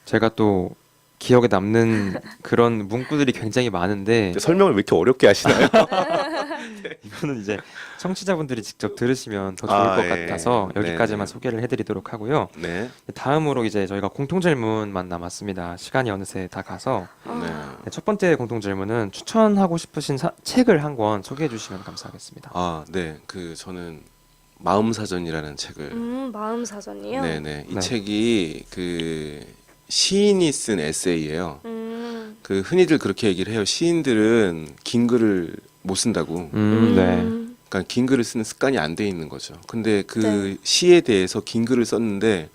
제가 또 기억에 남는 그런 문구들이 굉장히 많은데 설명을 왜 이렇게 어렵게 하시나요? 이거는 이제 청취자분들이 직접 들으시면 더 좋을 아, 것 예. 같아서 여기까지만 네. 소개를 해드리도록 하고요. 네. 다음으로 이제 저희가 공통 질문만 남았습니다. 시간이 어느새 다 가서 네. 첫 번째 공통 질문은 추천하고 싶으신 책을 한 권 소개해 주시면 감사하겠습니다. 네. 저는 마음사전이라는 책을 마음 사전이요. 네네. 이 네. 책이 그 시인이 쓴 에세이예요. 음. 그 흔히들 그렇게 얘기를 해요. 시인들은 긴 글을 못 쓴다고. 네. 그러니까 긴 글을 쓰는 습관이 안 돼 있는 거죠. 근데 그 네. 시에 대해서 긴 글을 썼는데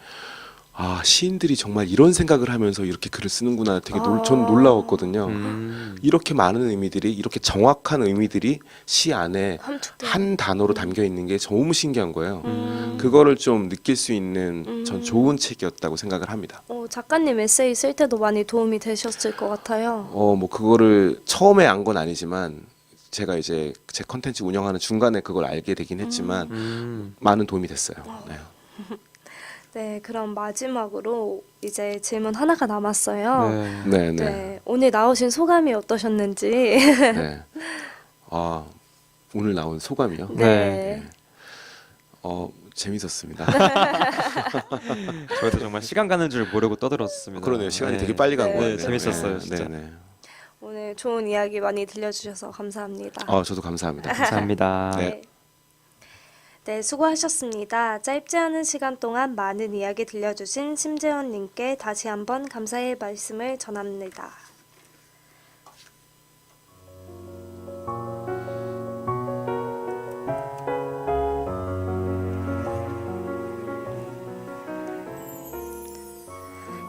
시인들이 정말 이런 생각을 하면서 이렇게 글을 쓰는구나 되게 전 놀라웠거든요. 이렇게 많은 의미들이 이렇게 정확한 의미들이 시 안에 함축돼. 한 단어로 담겨 있는 게 너무 신기한 거예요. 음. 그거를 좀 느낄 수 있는 전 좋은 책이었다고 생각을 합니다. 작가님 에세이 쓸 때도 많이 도움이 되셨을 것 같아요. 뭐 그거를 처음에 안 건 아니지만 제가 이제 제 컨텐츠 운영하는 중간에 그걸 알게 되긴 했지만 많은 도움이 됐어요. 네. 네, 그럼 마지막으로 이제 질문 하나가 남았어요. 네. 네, 네, 네. 오늘 나오신 소감이 어떠셨는지. 네. 오늘 나온 소감이요? 네. 재밌었습니다. 저희도 정말 시간 가는 줄 모르고 떠들었습니다. 그러네요. 시간이 네. 되게 빨리 간 네, 것 같네요. 재밌었어요, 진짜. 네, 네. 오늘 좋은 이야기 많이 들려주셔서 감사합니다. 저도 감사합니다. 감사합니다. 네. 네, 수고하셨습니다. 짧지 않은 시간 동안 많은 이야기 들려주신 심재원님께 다시 한번 감사의 말씀을 전합니다.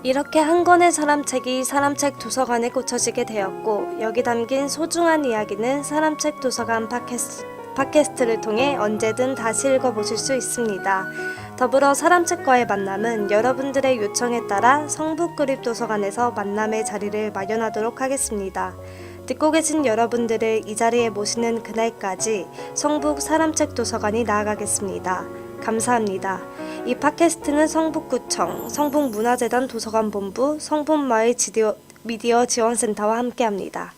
이렇게 한 권의 사람책이 사람책 도서관에 꽂혀지게 되었고 여기 담긴 소중한 이야기는 사람책 도서관 팟캐스트 팟캐스트를 통해 언제든 다시 읽어보실 수 있습니다. 더불어 사람책과의 만남은 여러분들의 요청에 따라 성북구립도서관에서 만남의 자리를 마련하도록 하겠습니다. 듣고 계신 여러분들을 이 자리에 모시는 그날까지 성북 사람책 도서관이 나아가겠습니다. 감사합니다. 이 팟캐스트는 성북구청, 성북문화재단 도서관본부, 성북마을 미디어 지원센터와 함께합니다.